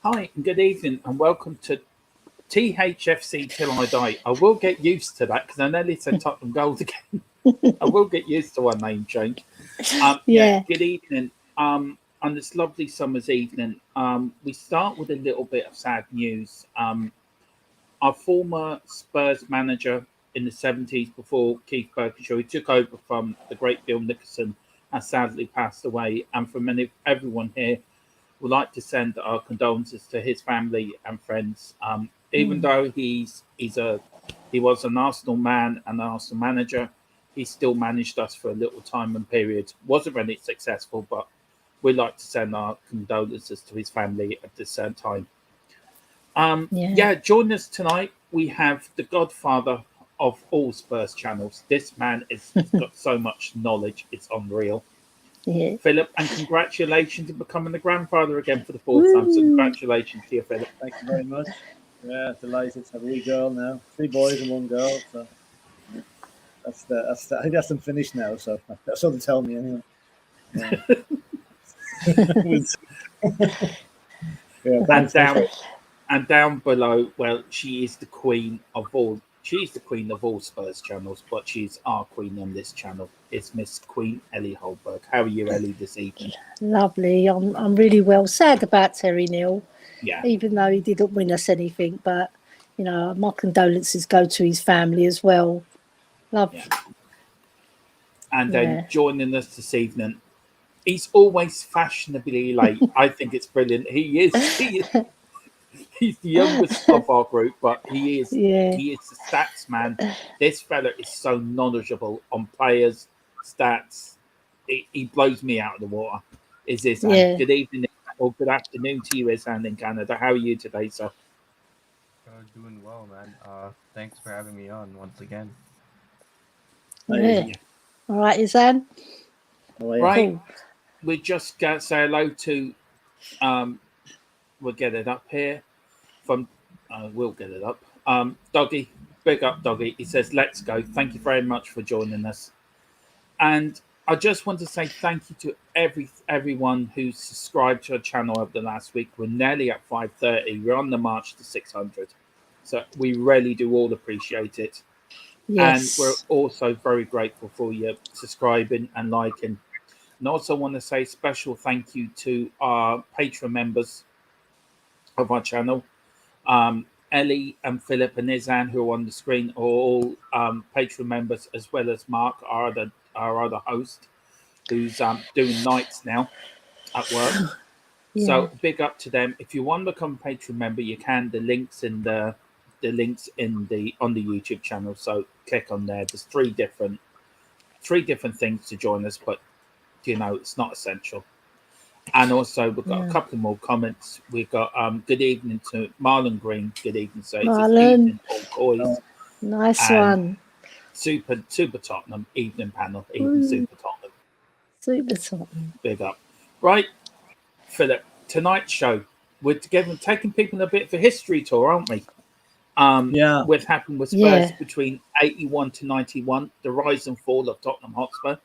Hi, and good evening, and welcome to THFC Till I Die. I will get used to that because I nearly said Tottenham Gold again. I will get used to our name change. Good evening. On this lovely summer's evening, we start with a little bit of sad news. Our former Spurs manager in the 70s, before Keith Burkinshaw, who took over from the great Bill Nicholson, has sadly passed away. And for everyone here, would like to send our condolences to his family and friends. Even though he was an Arsenal man and an Arsenal manager, he still managed us for a little time and period. Wasn't really successful, but we'd like to send our condolences to his family at this time. Join us tonight. We have the godfather of all Spurs channels. This man has got so much knowledge; it's unreal. Yeah. Philip, and congratulations on becoming the grandfather again for the fourth time. So congratulations to you, Philip. Thank you very much. Yeah, delighted to have a wee girl now. 3 boys and 1 girl. So I think that's them finished now. So that's what they tell me anyway. Yeah. And down below, well, she is the queen of all. She's the queen of all Spurs channels, but she's our queen on this channel. It's Miss Queen Elly Holberg. How are you, Elly, this evening? Lovely. I'm really well. Sad about Terry Neal. Yeah. Even though he didn't win us anything, but my condolences go to his family as well. Love. Yeah. And then joining us this evening, he's always fashionably late. I think it's brilliant. He is. He's the youngest of our group, but he is the stats man. This fella is so knowledgeable on players, stats. He blows me out of the water. Is this? Good evening or good afternoon to you, Izan, in Canada. How are you today, sir? Doing well, man. Thanks for having me on once again. Yeah. All right, Izan. Right. Cool. We just got to say hello to we'll get it up here from we'll get it up. Doggy, big up Doggy. He says, let's go. Thank you very much for joining us. And I just want to say thank you to everyone who's subscribed to our channel over the last week. We're nearly at 530. We're on the march to 600. So we really do all appreciate it. Yes. And we're also very grateful for you subscribing and liking. And also want to say special thank you to our Patreon members of our channel. Elly and Philip and Izan, who are on the screen, are all Patreon members, as well as Mark, our other host, who's doing nights now at work. Yeah. So big up to them. If you want to become a Patreon member, you can. The links on the YouTube channel. So click on there. There's three different things to join us, but it's not essential. And also, we've got a couple more comments. We've got good evening to Marlon Green. Good evening, sir. Marlon. Coys. Nice one. Super Tottenham evening panel. Super Tottenham. Super Tottenham. Big up. Right, Philip. Tonight's show. we're together taking people on a bit of a history tour, aren't we? Yeah. What happened with Spurs Yeah. between 81 to 91, the rise and fall of Tottenham Hotspur.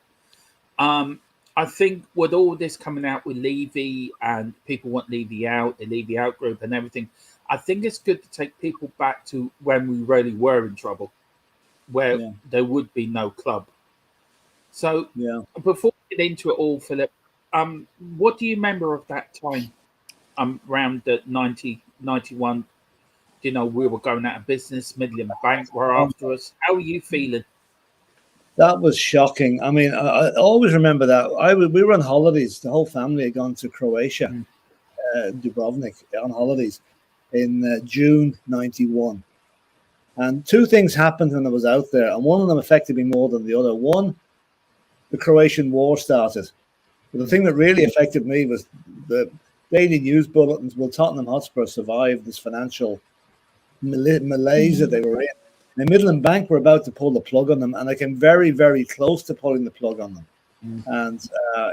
I think with all this coming out with Levy and people want Levy out, the Levy out group and everything, I think it's good to take people back to when we really were in trouble, where there would be no club. So before we get into it all, Philip, what do you remember of that time? Around the 90, 91, you know, we were going out of business, Midland Bank were after us. How are you feeling? That was shocking. I mean, I always remember that. We were on holidays. The whole family had gone to Croatia, Dubrovnik, on holidays in June 91. And two things happened when I was out there, and one of them affected me more than the other. One, the Croatian War started. But the thing that really affected me was the daily news bulletins. Will Tottenham Hotspur survive this financial malaise that they were in? The Midland Bank were about to pull the plug on them, and I came very, very close to pulling the plug on them. And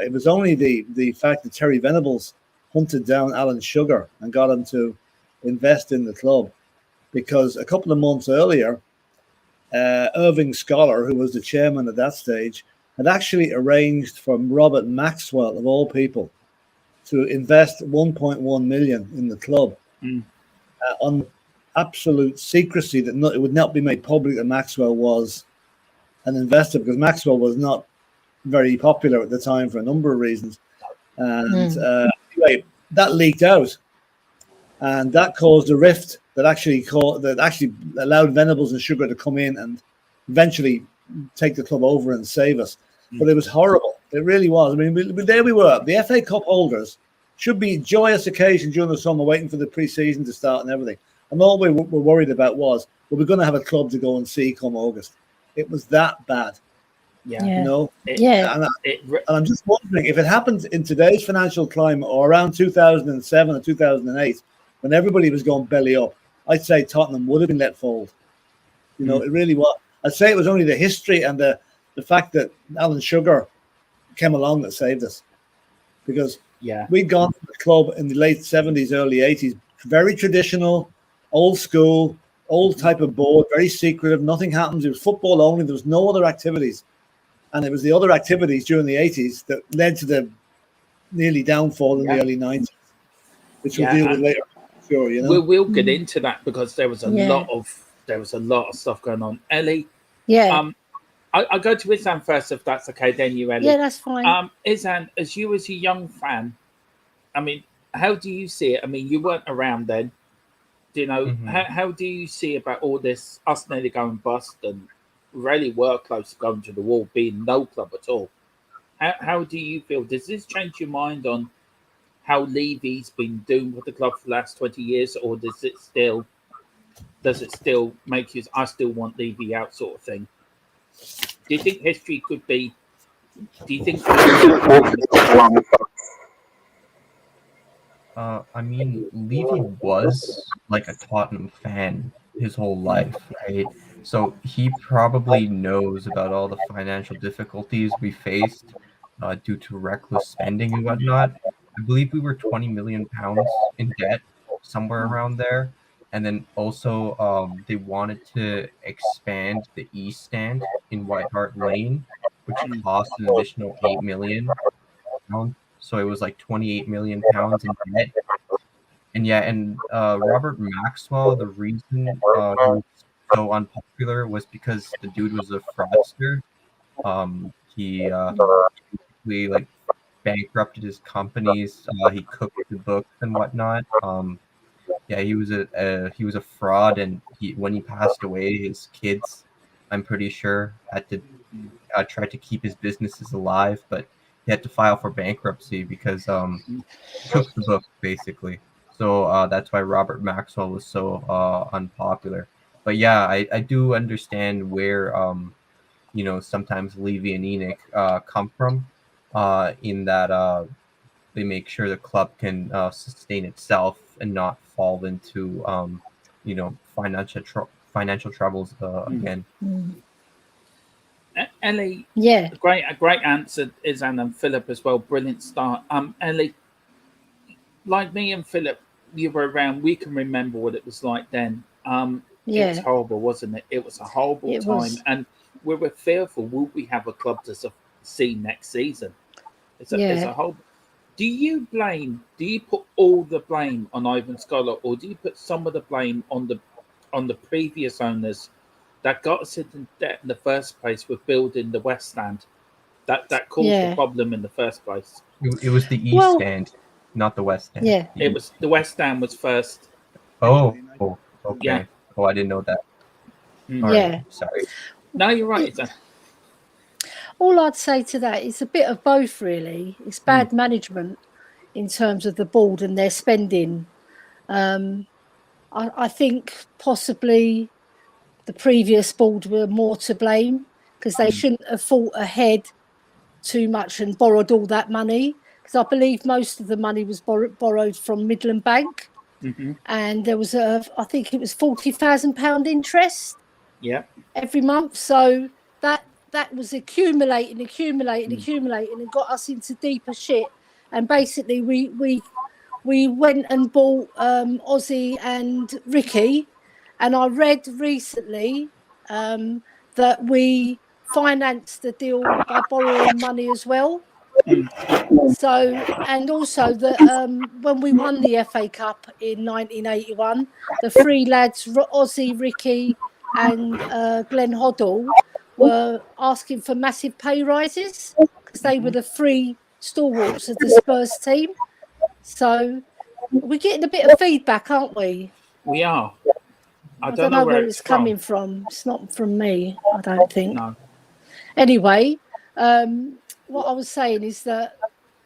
it was only the fact that Terry Venables hunted down Alan Sugar and got him to invest in the club, because a couple of months earlier, Irving Scholar, who was the chairman at that stage, had actually arranged for Robert Maxwell, of all people, to invest 1.1 million in the club on absolute secrecy, that it would not be made public that Maxwell was an investor, because Maxwell was not very popular at the time for a number of reasons. And anyway, that leaked out, and that caused a rift that actually allowed Venables and Sugar to come in and eventually take the club over and save us. But it was horrible. It really was. I mean, there we were. The FA Cup holders should be a joyous occasion during the summer, waiting for the pre-season to start and everything. And all we were worried about was, well, we're going to have a club to go and see come August. It was that bad. Yeah. You know? And I'm just wondering if it happened in today's financial climate, or around 2007 or 2008, when everybody was going belly up, I'd say Tottenham would have been let fold. You know, it really was. I'd say it was only the history and the fact that Alan Sugar came along that saved us. Because we'd gone to the club in the late 70s, early 80s, very traditional, old school, old type of board, very secretive. Nothing happens. It was football only. There was no other activities. And it was the other activities during the 80s that led to the nearly downfall in the early 90s, which we'll deal with later. Sure, you know. We'll get into that, because there was a lot of stuff going on. Ellie, I'll go to Izan first, if that's okay. Then you, Ellie. Yeah, that's fine. Izan, as you as a young fan, I mean, how do you see it? I mean, you weren't around then. Do you know how do you see about all this? Us nearly going bust, and really were close to going to the wall, being no club at all. How do you feel? Does this change your mind on how Levy's been doing with the club for the last 20 years, or does it still make you, I still want Levy out, sort of thing? Do you think history could be? Do you think? I mean, Levy was like a Tottenham fan his whole life, right? So he probably knows about all the financial difficulties we faced due to reckless spending and whatnot. I believe we were 20 million pounds in debt, somewhere around there. And then also they wanted to expand the East Stand in White Hart Lane, which cost an additional 8 million pounds. So it was like 28 million pounds in debt. And Robert Maxwell, the reason he was so unpopular was because the dude was a fraudster. He basically like bankrupted his companies. He cooked the books and whatnot. He was a fraud, and when he passed away, his kids, I'm pretty sure, had to try to keep his businesses alive, but he had to file for bankruptcy because he took the book basically. So that's why Robert Maxwell was so unpopular. But yeah, I do understand where sometimes Levy and Enoch come from, in that they make sure the club can sustain itself and not fall into financial troubles again. Ellie, Yeah. a great answer, Izan and Philip as well. Brilliant start. Ellie, like me and Philip, you were around, we can remember what it was like then. It was horrible, wasn't it? It was a horrible time, and we were fearful. Will we have a club to see next season? It's a whole. Do you put all the blame on Irving Scholar, or do you put some of the blame on the previous owners that got us into debt in the first place with building the West Stand? That caused the problem in the first place. It was the East Stand, not the West Stand. Yeah. It was the West Stand was first. Oh, okay. Yeah. Oh, I didn't know that. All Yeah. right. Sorry. No, you're right. All I'd say to that is a bit of both, really. It's bad management in terms of the board and their spending. I think possibly the previous board were more to blame because they shouldn't have thought ahead too much and borrowed all that money, because I believe most of the money was borrowed from Midland Bank. And there was I think it was £40,000 interest every month. So that was accumulating and got us into deeper shit. And basically we went and bought Ozzy and Ricky, and I read recently that we financed the deal by borrowing money as well. So, and also that when we won the FA Cup in 1981, the three lads, Ozzy, Ricky and Glenn Hoddle, were asking for massive pay rises because they were the three stalwarts of the Spurs team. So we're getting a bit of feedback, aren't we? We are. I don't know where it's coming from. It's not from me, I don't think. No. Anyway, what I was saying is that,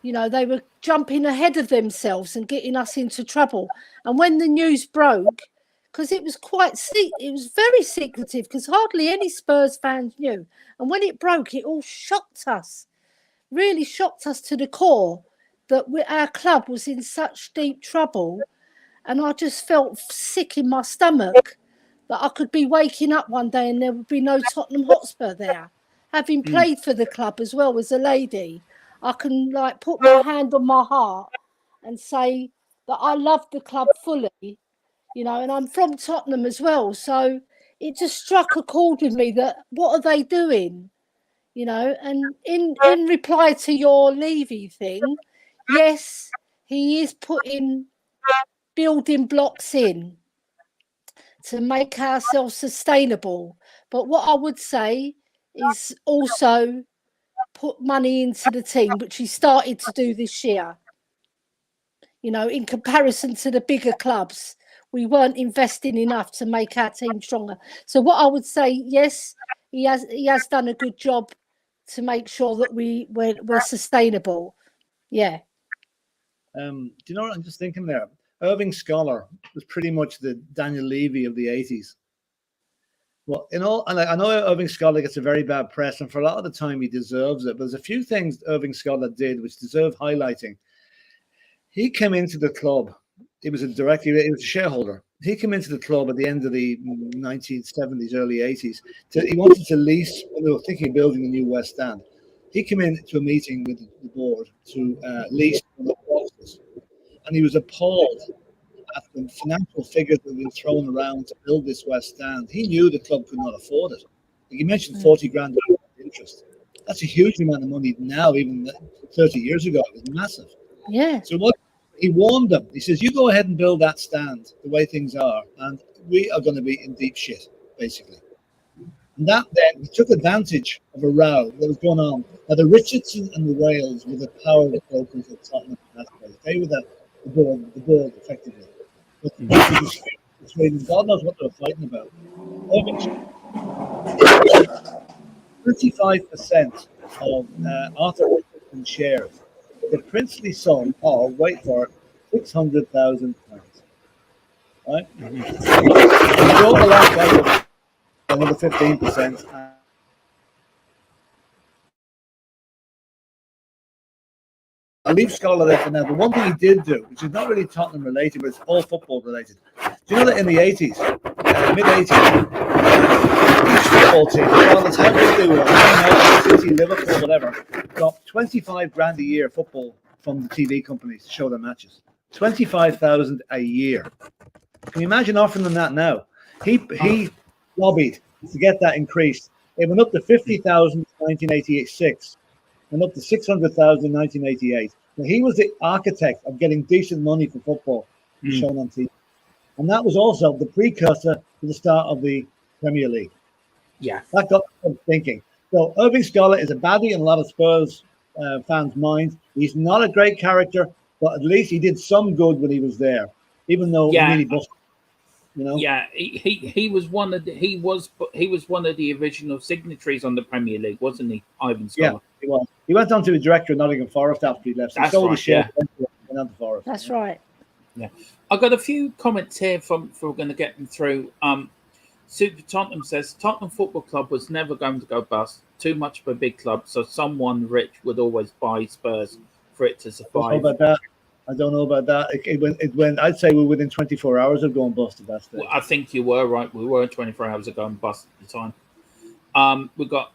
you know, they were jumping ahead of themselves and getting us into trouble. And when the news broke, because it was it was very secretive, because hardly any Spurs fans knew. And when it broke, it all shocked us, really shocked us to the core, that our club was in such deep trouble. And I just felt sick in my stomach that I could be waking up one day and there would be no Tottenham Hotspur there. Having played for the club as well as a lady, I can like put my hand on my heart and say that I love the club fully, you know, and I'm from Tottenham as well. So it just struck a chord with me that what are they doing, you know? And in reply to your Levy thing, yes, he is putting building blocks in to make ourselves sustainable. But what I would say is also put money into the team, which he started to do this year. You know, in comparison to the bigger clubs, we weren't investing enough to make our team stronger. So what I would say, yes, he has done a good job to make sure that we're sustainable. Yeah. Do you know what I'm just thinking there? Irving Scholar was pretty much the Daniel Levy of the 80s. Well, and I know Irving Scholar gets a very bad press, and for a lot of the time he deserves it. But there's a few things Irving Scholar did which deserve highlighting. He came into the club. He was a shareholder. He came into the club at the end of the 1970s, early 80s. He wanted to lease, when they were thinking of building a new West Stand. He came into a meeting with the board to lease the boxes. And he was appalled at the financial figures that were thrown around to build this West Stand. He knew the club could not afford it. Like, he mentioned 40 grand interest. That's a huge amount of money now, even 30 years ago. It was massive. Yeah. So he warned them. He says, you go ahead and build that stand the way things are, and we are going to be in deep shit, basically. And that then, he took advantage of a row that was going on. Now, the Richardson and the Wales were the power brokers at Tottenham. They were the board, effectively. But God knows what they were fighting about. 25% of Arthur Richardson shares. The princely sum of, wait for it, £600,000. Right? You go along that another 15%. I'll leave Scholar there for now. But one thing he did do, which is not really Tottenham related, but it's all football related. Do you know that in the 80s, mid-80s, each football team, regardless how big they were, City, Liverpool, whatever, got 25 grand a year football from the TV companies to show their matches. 25,000 a year. Can you imagine offering them that now? He lobbied to get that increased. It went up to 50,000 in 1986 and up to 600,000 in 1988. Now, he was the architect of getting decent money for football shown on TV. And that was also the precursor to the start of the Premier League. Yeah. That got them thinking. So Irving Scholar is a baddie in a lot of Spurs fans' minds. He's not a great character, but at least he did some good when he was there, even though he really busted. You know? Yeah, he was one of the original signatories on the Premier League, wasn't he, Irving Scholar? Yeah, he was. He went on to be director of Nottingham Forest after he left. That's sold right, his share and went on to Forest. That's right. Yeah, I've got a few comments here from we're going to get them through. Super Tottenham says Tottenham Football Club was never going to go bust. Too much of a big club, so someone rich would always buy Spurs for it to survive. I don't know about that. It went. I'd say we're within 24 hours of going bust at that stage. Well, I think you were right. We were 24 hours ago and bust at the time. We've got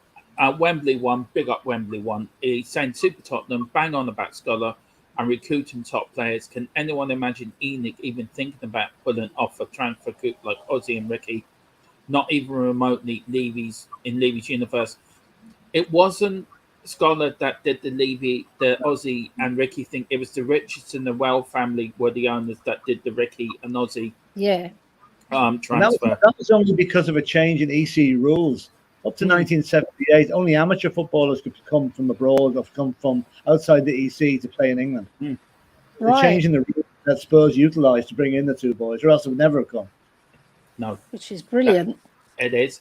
Wembley one. Big up Wembley one. He's saying Super Tottenham bang on about Scholar and recruiting top players. Can anyone imagine Enoch even thinking about pulling off a transfer coup like Ozzy and Ricky? Not even remotely Levy's universe. It wasn't Scholar that did the Ozzy and Ricky thing. It was the Richardson and Well family were the owners that did the Ricky and Ozzy transfer. That was only because of a change in EC rules. Up to 1978, only amateur footballers could come from abroad or come from outside the EC to play in England. The change in the rules that Spurs utilised to bring in the two boys, or else it would never have come. No, which is brilliant. It is.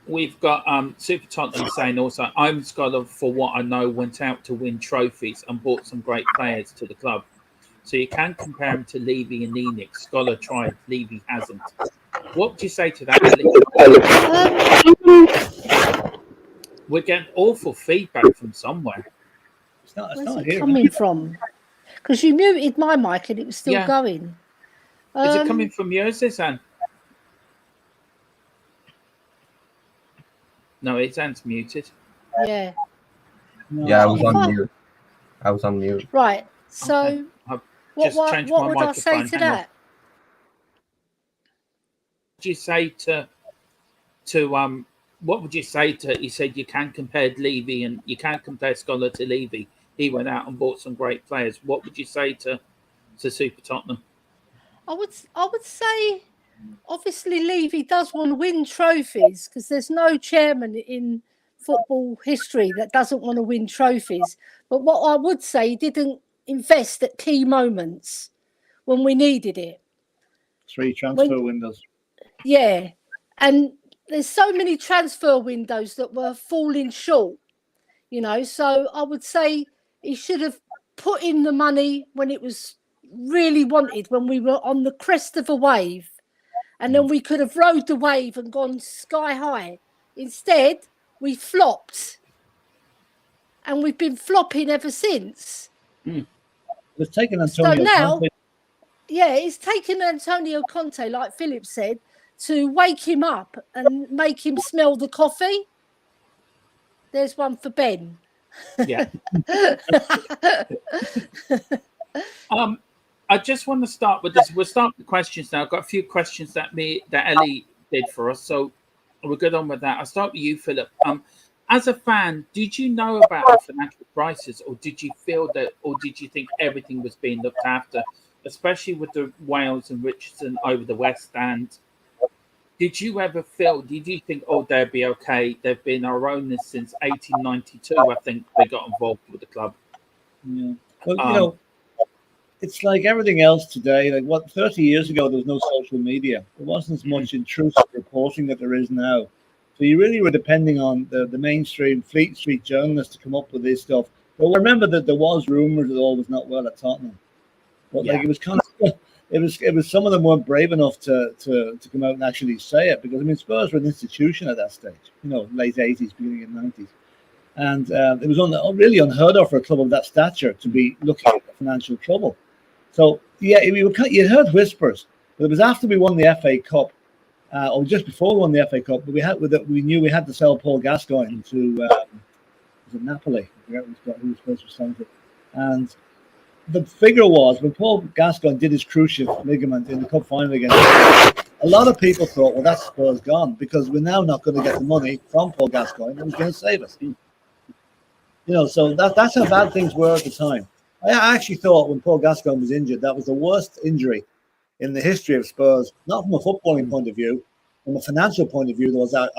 We've got Super Tottenham saying also, I'm Scholar, for what I know, went out to win trophies and brought some great players to the club. So you can compare him to Levy and Enoch. Scholar tried, Levy hasn't. What would you say to that, Ellie? We're getting awful feedback from somewhere. Where's it coming from? Because you muted my mic and it was still going. Is it coming from yours, Anne? No, it's Anne's muted. Yeah. Yeah, I was on mute. Right. So what would I say to that? What would you say to what would you say to? You said you can't compare Levy and you can't compare Scholar to Levy. He went out and bought some great players. What would you say to Super Tottenham? I would say, obviously, Levy does want to win trophies because there's no chairman in football history that doesn't want to win trophies. But what I would say, he didn't invest at key moments when we needed it. 3 transfer windows. Yeah. And there's so many transfer windows that were falling short, you know. So I would say he should have put in the money when it was really wanted, when we were on the crest of a wave, and then we could have rode the wave and gone sky high. Instead, we flopped, and we've been flopping ever since. It's taken Antonio so now, Conte. Yeah, it's taken Antonio Conte, like Philip said, to wake him up and make him smell the coffee. There's one for Ben. Yeah. I just want to start with this. We'll start with questions now. I've got a few questions that Ellie did for us, so we'll get on with that. I'll start with you, Philip. As a fan, did you know about the financial crisis, or did you feel that, or did you think everything was being looked after, especially with the Wales and Richardson over the West Stand? Did you think, oh, they'll be okay? They've been our owners since 1892. I think they got involved with the club. Yeah. Well, you know, it's like everything else today. Like 30 years ago, there was no social media. There wasn't as much intrusive reporting that there is now. So you really were depending on the mainstream Fleet Street journalists to come up with this stuff. But remember that there was rumours that all was not well at Tottenham. But like it was kind of, it was some of them weren't brave enough to come out and actually say it, because I mean Spurs were an institution at that stage. You know, late 80s, beginning of 90s. And it was really unheard of for a club of that stature to be looking at financial trouble. So yeah, you heard whispers, but it was after we won the FA Cup, or just before we won the FA Cup. But we knew we had to sell Paul Gascoigne to was it Napoli? I forget who was supposed to sign it. And the figure was when Paul Gascoigne did his cruciate ligament in the cup final against, a lot of people thought, well, that Spurs gone because we're now not going to get the money from Paul Gascoigne who's going to save us. So that's how bad things were at the time. I actually thought when Paul Gascoigne was injured, that was the worst injury in the history of Spurs, not from a footballing point of view, from a financial point of view. There was a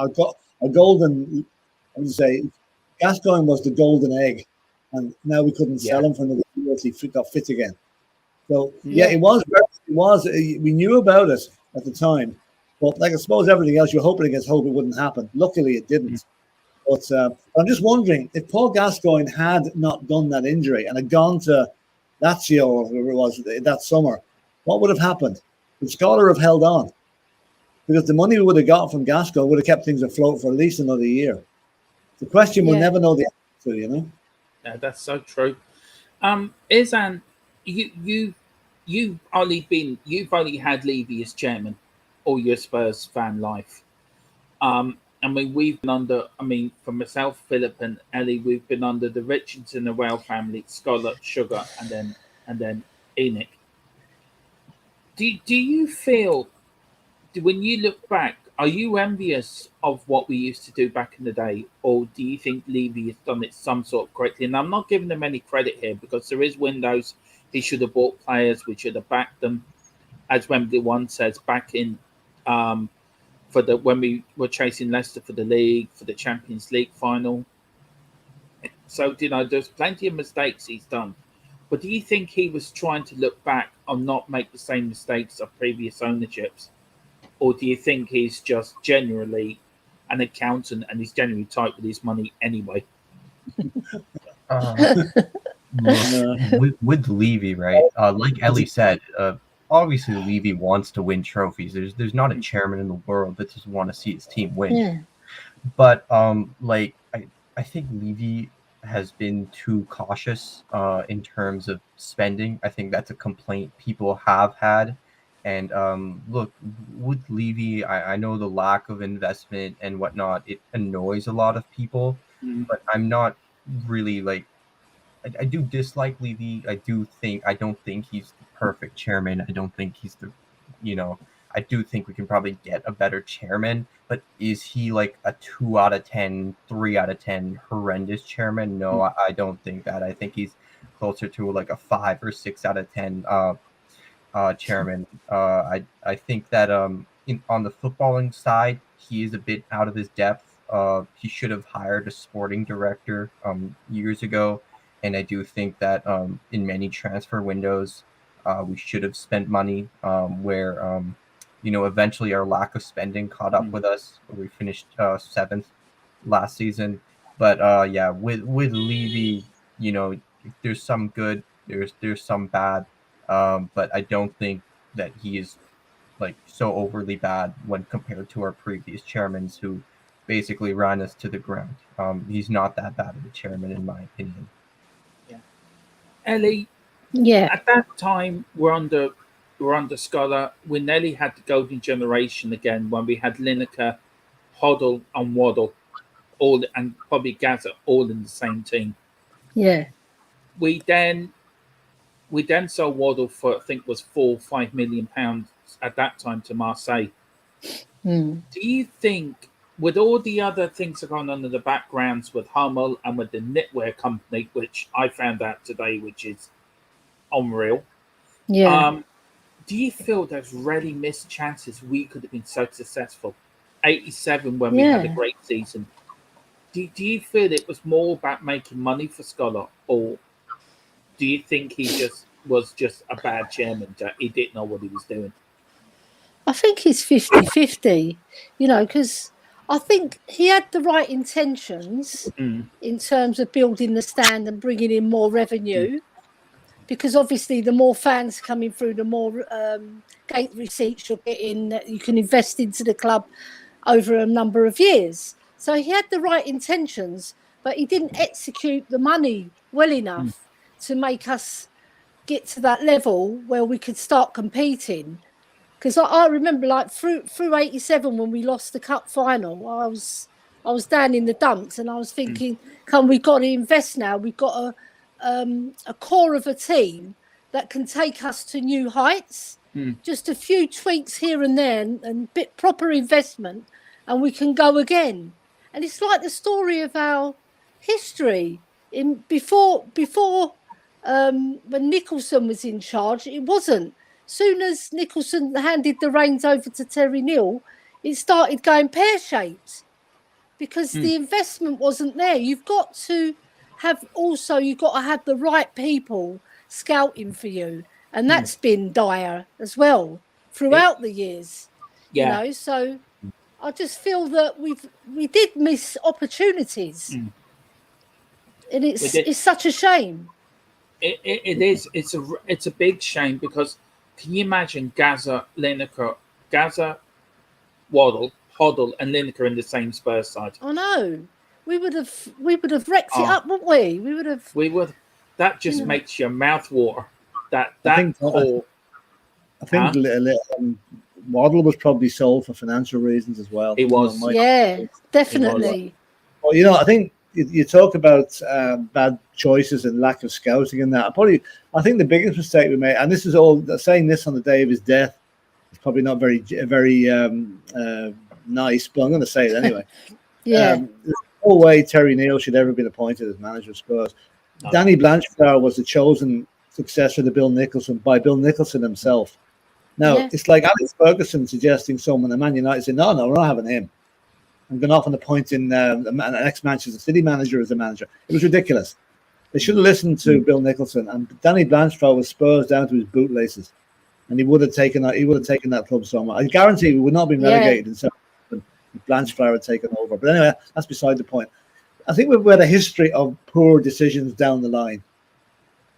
golden, I would say, Gascoigne was the golden egg, and now we couldn't sell him for another year until he got fit again. So it was. We knew about it at the time, but like I suppose everything else, you're hoping against hope it wouldn't happen. Luckily, it didn't. But I'm just wondering if Paul Gascoigne had not done that injury and had gone to Lazio or whoever it was that summer, what would have happened? Would Scholar have held on? Because the money we would have got from Gascoigne would have kept things afloat for at least another year. The question we'll never know the answer, Yeah, that's so true. Izan, you've only had Levy as chairman all your Spurs fan life. I mean, we've been under. I mean, for myself, Philip and Ellie, we've been under the Richardson and Well family, Scholar, Sugar, and then Enoch. Do you feel, when you look back, are you envious of what we used to do back in the day, or do you think Levy has done it some sort of correctly? And I'm not giving him any credit here because there is windows. He should have bought players. We should have backed them, as Wembley One says back in. When we were chasing Leicester for the league, for the Champions League final. So, there's plenty of mistakes he's done. But do you think he was trying to look back and not make the same mistakes of previous ownerships? Or do you think he's just generally an accountant and he's generally tight with his money anyway? With Levy, right? Like Ellie said, obviously Levy wants to win trophies. There's not a chairman in the world that doesn't want to see his team win. Yeah. But I think Levy has been too cautious in terms of spending. I think that's a complaint people have had. And look, with Levy, I know the lack of investment and whatnot, it annoys a lot of people, but I'm not really I do dislike Levy. I don't think he's the perfect chairman. I don't think he's I do think we can probably get a better chairman, but is he like a 2 out of 10, 3 out of 10 horrendous chairman? No, I don't think that. I think he's closer to like a 5 or 6 out of 10 chairman. I think that on the footballing side, he is a bit out of his depth. He should have hired a sporting director years ago. And I do think that in many transfer windows, we should have spent money where, eventually our lack of spending caught up with us. We finished 7th last season. But with Levy, there's some good, there's some bad. But I don't think that he is so overly bad when compared to our previous chairmen who basically ran us to the ground. He's not that bad of a chairman, in my opinion. Ellie, at that time we're under Scholar. When Nealy had the golden generation again, when we had Lineker, Hoddle, and Waddle, all and probably Gaza all in the same team. Yeah. We then sold Waddle for I think was £4-5 million at that time to Marseille. Do you think, with all the other things that are going on in the backgrounds with Hummel and with the knitwear company, which I found out today, which is unreal. Yeah. Do you feel there's really missed chances we could have been so successful? 87 when we had a great season. Do you feel it was more about making money for Scholar, or do you think he was just a bad chairman? He didn't know what he was doing? I think it's 50-50, because I think he had the right intentions in terms of building the stand and bringing in more revenue, because obviously the more fans coming through, the more gate receipts you're getting that you can invest into the club over a number of years. So he had the right intentions, but he didn't execute the money well enough to make us get to that level where we could start competing. Because I remember, through 87 when we lost the cup final, I was down in the dumps and I was thinking, we've got to invest now. We've got a core of a team that can take us to new heights. Just a few tweaks here and there, and bit proper investment, and we can go again. And it's like the story of our history. Before when Nicholson was in charge, it wasn't. Soon as Nicholson handed the reins over to Terry Neal, it started going pear-shaped because the investment wasn't there. You've got to have the right people scouting for you, and that's been dire as well throughout the years. You know, so I just feel that we did miss opportunities, and it's such a shame. It is. It's a big shame because can you imagine Gaza, Waddle, Hoddle, and Lineker in the same Spurs side? I know. We would have wrecked it up, wouldn't we? We would. That just makes your mouth water. I think Waddle was probably sold for financial reasons as well. It was. Definitely. Well, I think you talk about bad choices and lack of scouting and that. I think the biggest mistake we made, and this is all saying this on the day of his death, is probably not very nice, but I'm going to say it anyway. There's no way Terry Neal should ever have been appointed as manager of Spurs. No. Danny Blanchflower was the chosen successor to Bill Nicholson by Bill Nicholson himself. Now, it's like Alex Ferguson suggesting someone at Man United said, no, we're not having him. I'm going off on appointing an ex-Manchester City manager as a manager. It was ridiculous. They should have listened to Bill Nicholson. And Danny Blanchflower was Spurs down to his bootlaces. And he would have taken that club somewhere. I guarantee we would not have been relegated in if Blanchflower had taken over. But anyway, that's beside the point. I think we've had a history of poor decisions down the line.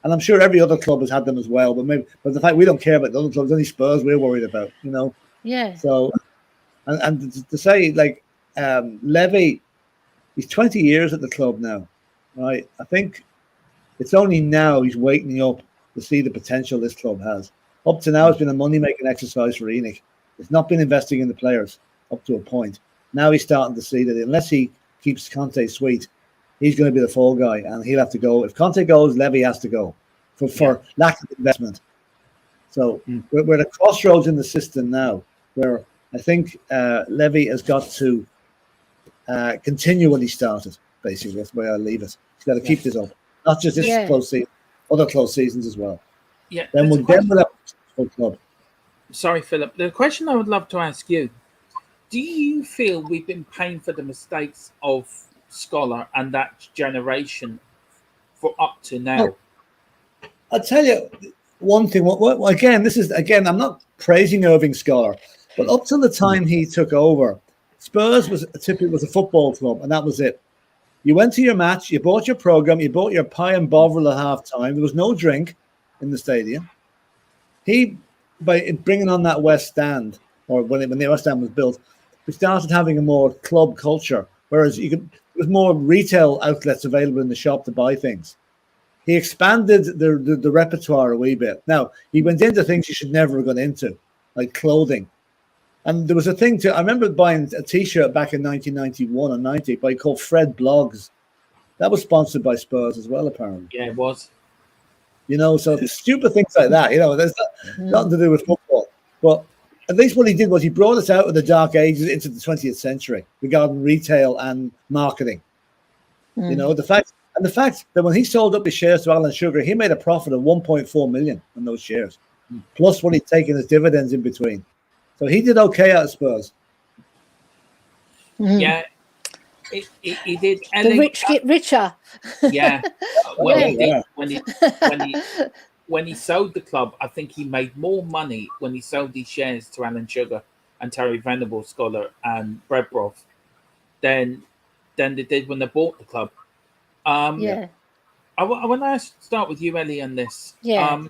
And I'm sure every other club has had them as well. But the fact we don't care about the other clubs, only Spurs we're worried about, Yeah. So, and to say, like, Levy, he's 20 years at the club now, right? I think it's only now he's waking up to see the potential this club has. Up to now, it's been a money-making exercise for Enoch. It's not been investing in the players up to a point. Now he's starting to see that unless he keeps Conte sweet, he's going to be the fall guy, and he'll have to go. If Conte goes, Levy has to go for lack of investment. So we're at a crossroads in the system now, where I think Levy has got to continue what he started. Basically, that's the way I leave it. He's got to keep this up, not just this close season, other close seasons as well. Yeah. Then we'll get with that club. Sorry, Philip. The question I would love to ask you: do you feel we've been paying for the mistakes of Scholar and that generation for up to now? I'll tell you one thing. Again, I'm not praising Irving Scholar, but up till the time he took over, Spurs was a football club, and that was it. You went to your match, you bought your program, you bought your pie and bovril at half time. There was no drink in the stadium. By bringing on that West Stand, or when the West Stand was built, we started having a more club culture, whereas there was more retail outlets available in the shop to buy things. He expanded the repertoire a wee bit. Now, he went into things you should never have gone into, like clothing. And there was a thing I remember buying a T-shirt back in 1991 or 90 by called Fred Bloggs. That was sponsored by Spurs as well, apparently. Yeah, it was. So stupid things like that, there's nothing to do with football. But at least what he did was he brought us out of the dark ages into the 20th century regarding retail and marketing. The fact that when he sold up his shares to Alan Sugar, he made a profit of 1.4 million on those shares, plus what he'd taken as dividends in between. So he did okay out of Spurs. Yeah, he did. The rich get richer. Yeah. Well, he did. When he sold the club, I think he made more money when he sold these shares to Alan Sugar and Terry Venables, Scholar, and Brebrov than they did when they bought the club. I want to start with you, Ellie, on this. Yeah.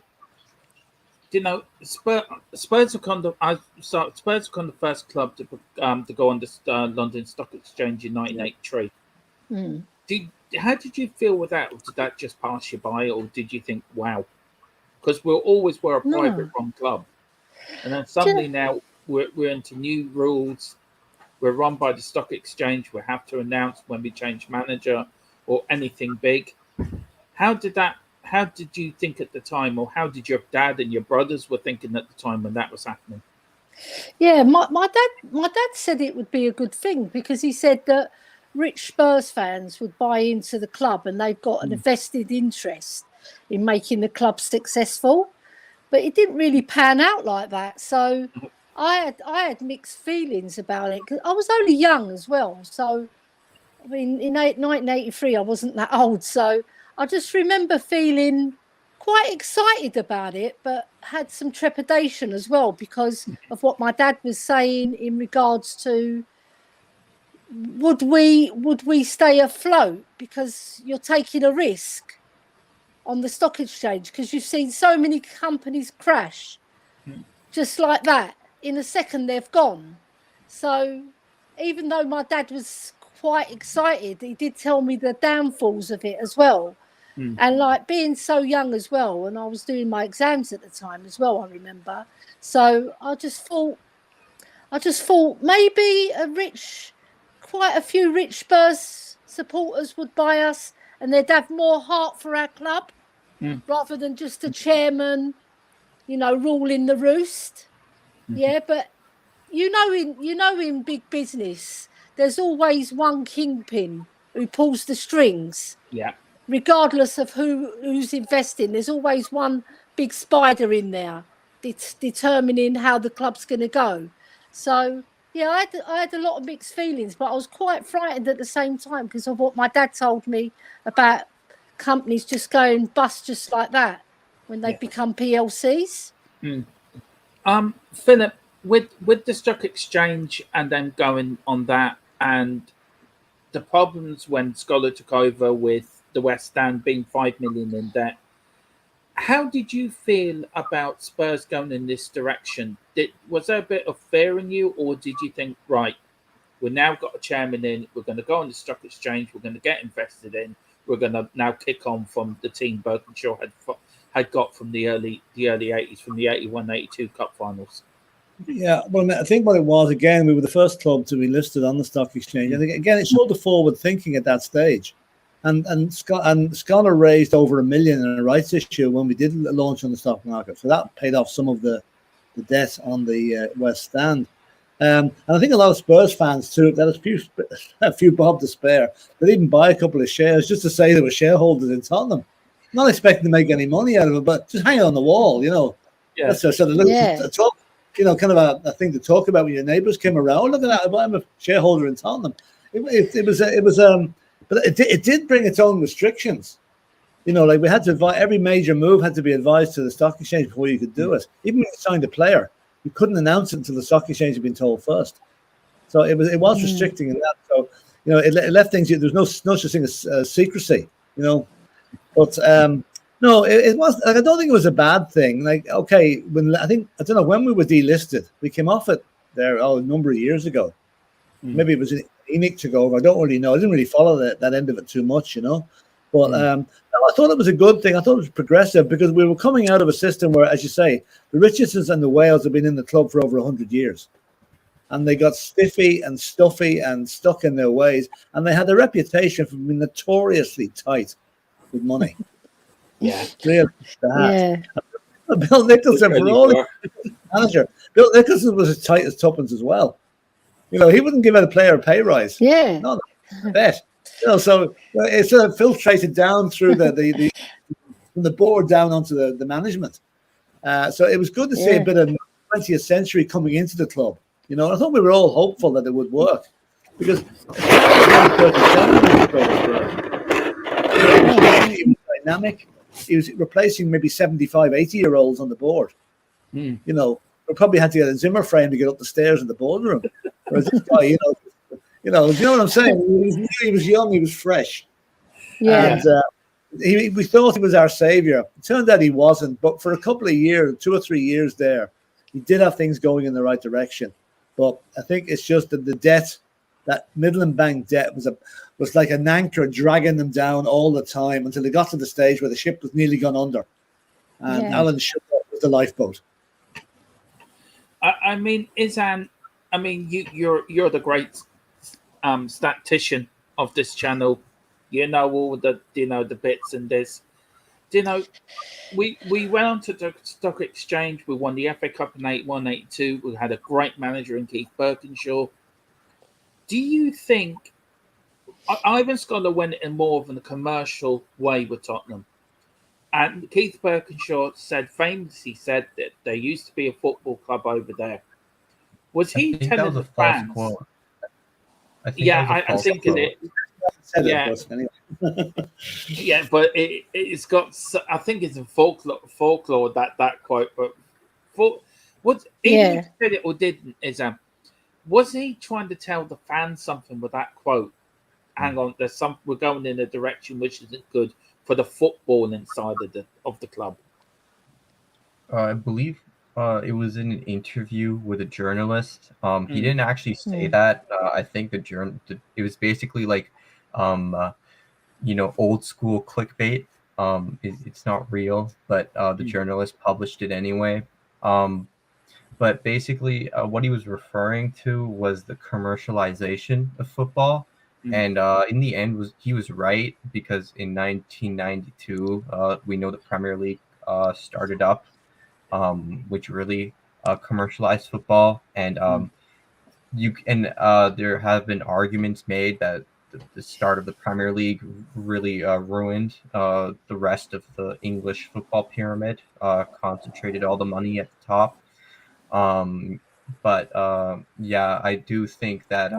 Spurs have become the first club to go on the London Stock Exchange in 1983. How did you feel with that? Did that just pass you by, or did you think, wow? Because we always were a private run club, and then suddenly now we're into new rules. We're run by the stock exchange. We have to announce when we change manager or anything big. How did that how did you think at the time, or how did your dad and your brothers were thinking at the time when that was happening? Yeah, my dad said it would be a good thing, because he said that rich Spurs fans would buy into the club and they've got a vested interest in making the club successful. But it didn't really pan out like that. So I had mixed feelings about it, because I was only young as well. So, I mean, in 1983, I wasn't that old. So I just remember feeling quite excited about it, but had some trepidation as well, because of what my dad was saying in regards to would we stay afloat, because you're taking a risk on the stock exchange, because you've seen so many companies crash just like that. In a second, they've gone. So even though my dad was quite excited, he did tell me the downfalls of it as well. And like being so young as well, and I was doing my exams at the time as well, I remember. So I just thought maybe quite a few rich Spurs supporters would buy us, and they'd have more heart for our club rather than just a chairman, ruling the roost. Yeah, but in big business, there's always one kingpin who pulls the strings. Yeah. Regardless of who's investing, there's always one big spider in there determining how the club's going to go. So yeah, I had a lot of mixed feelings, but I was quite frightened at the same time, because of what my dad told me about companies just going bust just like that when they become PLCs. Philip, with the stock exchange and then going on that, and the problems when Scholar took over with the West End being 5 million in debt, how did you feel about Spurs going in this direction? Was there a bit of fear in you, or did you think, right, we've now got a chairman in, we're going to go on the stock exchange, we're going to get invested in, we're going to now kick on from the team Birkinshaw had got from the early 80s, from the 81-82 Cup finals? Yeah, well, I think what it was, again, we were the first club to be listed on the stock exchange. And again, it showed the forward thinking at that stage. And Scholar raised over $1 million in a rights issue when we did launch on the stock market. So that paid off some of the debt on the West Stand. And I think a lot of Spurs fans too, that a few bob to spare, they'd even buy a couple of shares just to say they were shareholders in Tottenham. Not expecting to make any money out of it, but just hang it on the wall, Yeah. That's a sort of little talk, kind of a thing to talk about when your neighbours came around. Oh, look at that! I'm a shareholder in Tottenham. But it did bring its own restrictions. Like we had to advise, every major move had to be advised to the stock exchange before you could do it. Even when you signed a player, you couldn't announce it until the stock exchange had been told first. So it was restricting in that. So it left things. There's no such thing as secrecy. But no, it was. Like, I don't think it was a bad thing. Like, okay, when we were delisted, we came off it there a number of years ago. Maybe it was an Enoch to go over. I don't really know. I didn't really follow that end of it too much, But no, I thought it was a good thing. I thought it was progressive, because we were coming out of a system where, as you say, the Richardsons and the Wales have been in the club for over 100 years. And they got stiffy and stuffy and stuck in their ways. And they had a reputation for being notoriously tight with money. Yeah. Really bad. Yeah. Bill Nicholson, for all manager, Bill Nicholson was as tight as tuppence as well. He wouldn't give a player a pay rise. Yeah. No, I bet. So it's sort of filtrated down through from the board down onto the management. So it was good to see a bit of 20th century coming into the club. I thought we were all hopeful that it would work, because he was dynamic. He was replacing maybe 75, 80-year-olds on the board. We probably had to get a Zimmer frame to get up the stairs in the boardroom. Whereas this guy, you know what I'm saying? He was young, he was fresh. Yeah. And we thought he was our savior. It turned out he wasn't, but for a couple of years, 2 or 3 years there, he did have things going in the right direction. But I think it's just that the debt, that Midland Bank debt, was like an anchor dragging them down all the time until they got to the stage where the ship was nearly gone under. And Alan Sugar was the lifeboat. I mean, Izan, you're the great statistician of this channel. All the the bits and this. you know, we went on to the stock exchange. We won the FA Cup in 81, 82. We had a great manager in Keith Birkinshaw. Do you think Irving Scholar went in more of a commercial way with Tottenham? And Keith Birkinshaw famously said that there used to be a football club over there. Was he telling the fans? Quote. I think it is. Yeah, yeah, but it's got. I think it's a folklore that quote. But what even if he said it or didn't is was he trying to tell the fans something with that quote? Hang on, we're going in a direction which isn't good for the footballing side of the club. I believe it was in an interview with a journalist. He didn't actually say that. I think it was basically like, old school clickbait. It's not real, but the journalist published it anyway. But basically, what he was referring to was the commercialization of football. And in the end, he was right, because in 1992, we know the Premier League started up, which really commercialized football. And there have been arguments made that the start of the Premier League really ruined the rest of the English football pyramid, concentrated all the money at the top. I do think that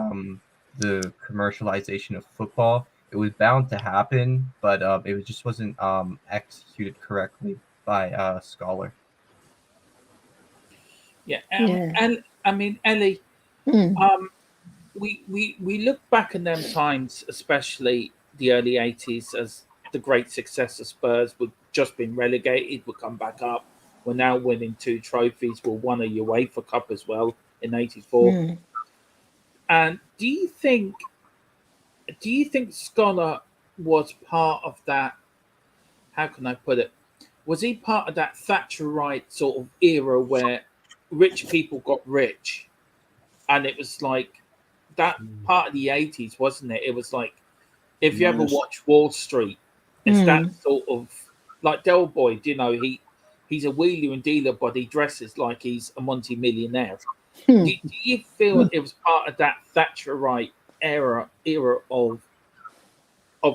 the commercialization of football, it was bound to happen, but it just wasn't executed correctly by Scholar. Yeah, and I mean, Ellie, we look back in them times, especially the early 80s, as the great success of Spurs. We've just been relegated, we'll come back up. We're now winning 2 trophies. We won a UEFA Cup as well in 84. And do you think Scholar was part of that? How can I put it? Was he part of that Thatcherite sort of era where rich people got rich, and it was like that part of the 80s, wasn't it? It was like, if you ever watch Wall Street, it's that sort of like Del Boy. He's a wheeler and dealer, but he dresses like he's a multi-millionaire. Do you feel it was part of that Thatcherite era of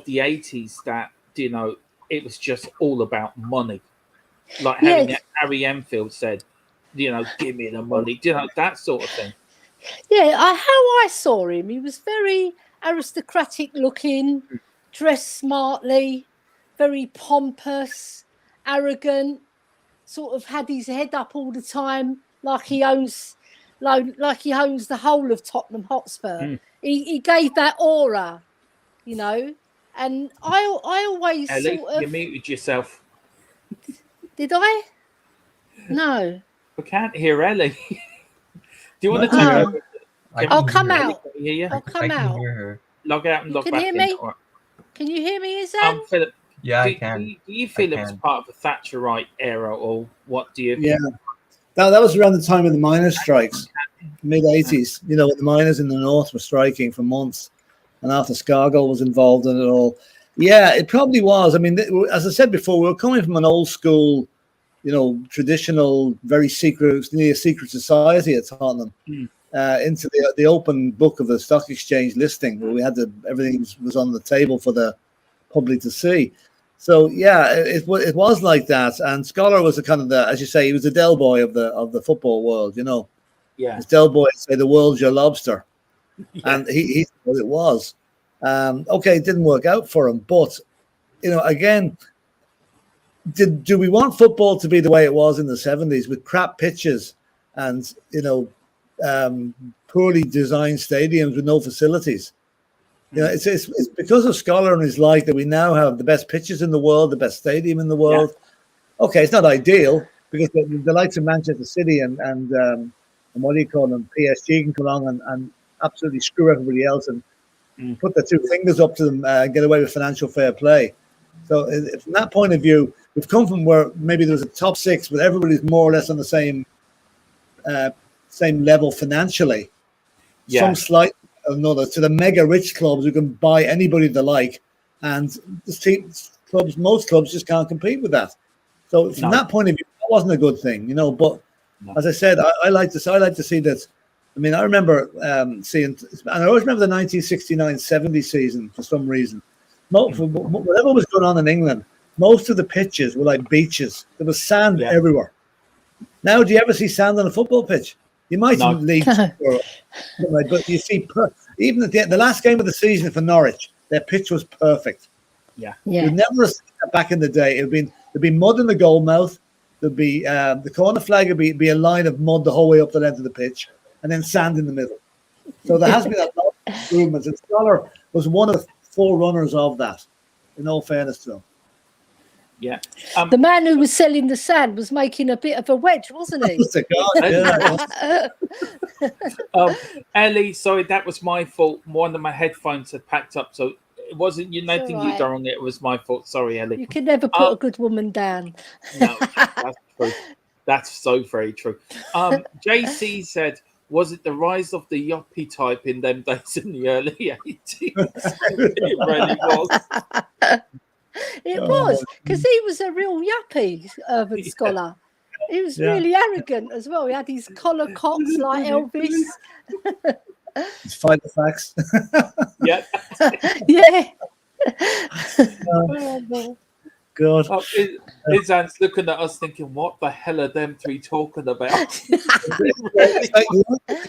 the 80s that, it was just all about money? Like Harry Enfield said, give me the money, that sort of thing. Yeah, how I saw him, he was very aristocratic looking, dressed smartly, very pompous, arrogant, sort of had his head up all the time, like he owns the whole of Tottenham Hotspur. He gave that aura, and I always Ellie, sort of... you muted yourself. Did I? No. We can't hear Ellie. Do you want to take over? I'll come out. I'll come out. Hear her. Log out and log back in. Can you hear me? Can you hear me, Izan? Philip. Yeah, I can. Do you feel it was part of the Thatcherite era, or what do you? Yeah, that was around the time of the miners' strikes, mid 80s. When the miners in the north were striking for months, and Arthur Scargill was involved in it all. Yeah, it probably was. I mean, as I said before, we were coming from an old school, traditional, very near secret society at Tottenham, into the open book of the stock exchange listing, where we had everything was on the table for the public to see. So yeah, it was like that. And Scholar was a kind of as you say, he was the Del Boy of the football world. Yeah. As Del Boy say, the world's your lobster, and he what it was. Okay, it didn't work out for him, but again, do we want football to be the way it was in the 70s with crap pitches and poorly designed stadiums with no facilities? It's because of Scholar and his like that we now have the best pitches in the world, the best stadium in the world. Yeah. Okay, it's not ideal because the likes of Manchester City and what do you call them, PSG can come along and absolutely screw everybody else and put their 2 fingers up to them and get away with financial fair play. So from that point of view, we've come from where maybe there was a top 6, but everybody's more or less on the same level financially. Yeah. Some slight another to the mega rich clubs who can buy anybody they like, and most clubs just can't compete with that. So from that point of view, that wasn't a good thing, you know. But as I said, I like to see that. I mean, I remember seeing, and I always remember the 1969-70 season for some reason. Whatever was going on in England, most of the pitches were like beaches. There was sand everywhere. Now, do you ever see sand on a football pitch? You might in League Two, but you see, even at the last game of the season for Norwich, their pitch was perfect. Yeah. You'd never have seen that back in the day. There'd be mud in the goal mouth. There'd be the corner flag would be a line of mud the whole way up the length of the pitch, and then sand in the middle. So there has been a lot of improvements. And Scholar was one of the forerunners of that, in all fairness to him. Yeah. The man who was selling the sand was making a bit of a wedge, wasn't he? Ellie, sorry, that was my fault. One of my headphones had packed up, so it wasn't you. Nothing you done wrong. It was my fault. Sorry, Ellie. You can never put a good woman down. No, that's true. That's so very true. JC said, was it the rise of the yoppie type in them days in the early 80s? It really was. It was, because he was a real yuppie, Irving Scholar. He was really arrogant as well. He had his collar cocks like Elvis. It's find the facts. Yeah. Yeah. God. Izan's looking at us thinking, what the hell are them three talking about?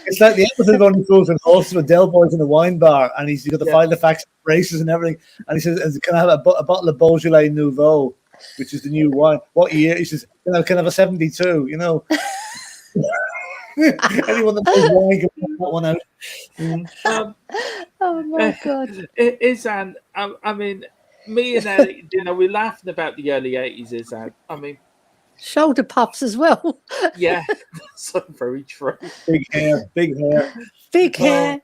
It's like the episode of Only Fools and Horses with Del Boy's in a wine bar, and he's got to find the facts, races and everything. And he says, can I have a bottle of Beaujolais Nouveau, which is the new wine? What year? He says, can I have a 72, you know? Anyone that knows wine can put that one out. Oh, my God. Izan, I mean, me and Ellie, we're laughing about the early 80s, Izan. I mean, shoulder puffs as well. Yeah, so very true. Big hair. Big hair.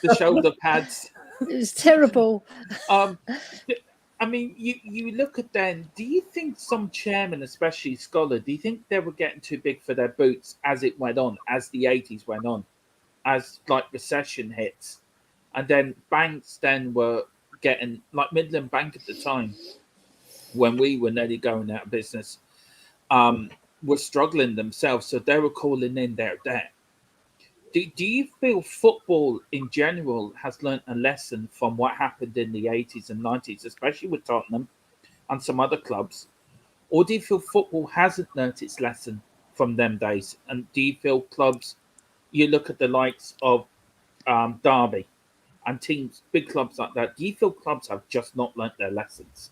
The shoulder pads. It was terrible. I mean, you look at them. Do you think some chairmen, especially Scholar, do you think they were getting too big for their boots as it went on, as the 80s went on, as like recession hits, and then banks then were getting, like Midland Bank at the time, when we were nearly going out of business, were struggling themselves, so they were calling in their debt. Do you feel football in general has learnt a lesson from what happened in the 80s and 90s, especially with Tottenham and some other clubs? Or do you feel football hasn't learnt its lesson from them days? And do you feel clubs, you look at the likes of Derby and teams, big clubs like that, do you feel clubs have just not learnt their lessons?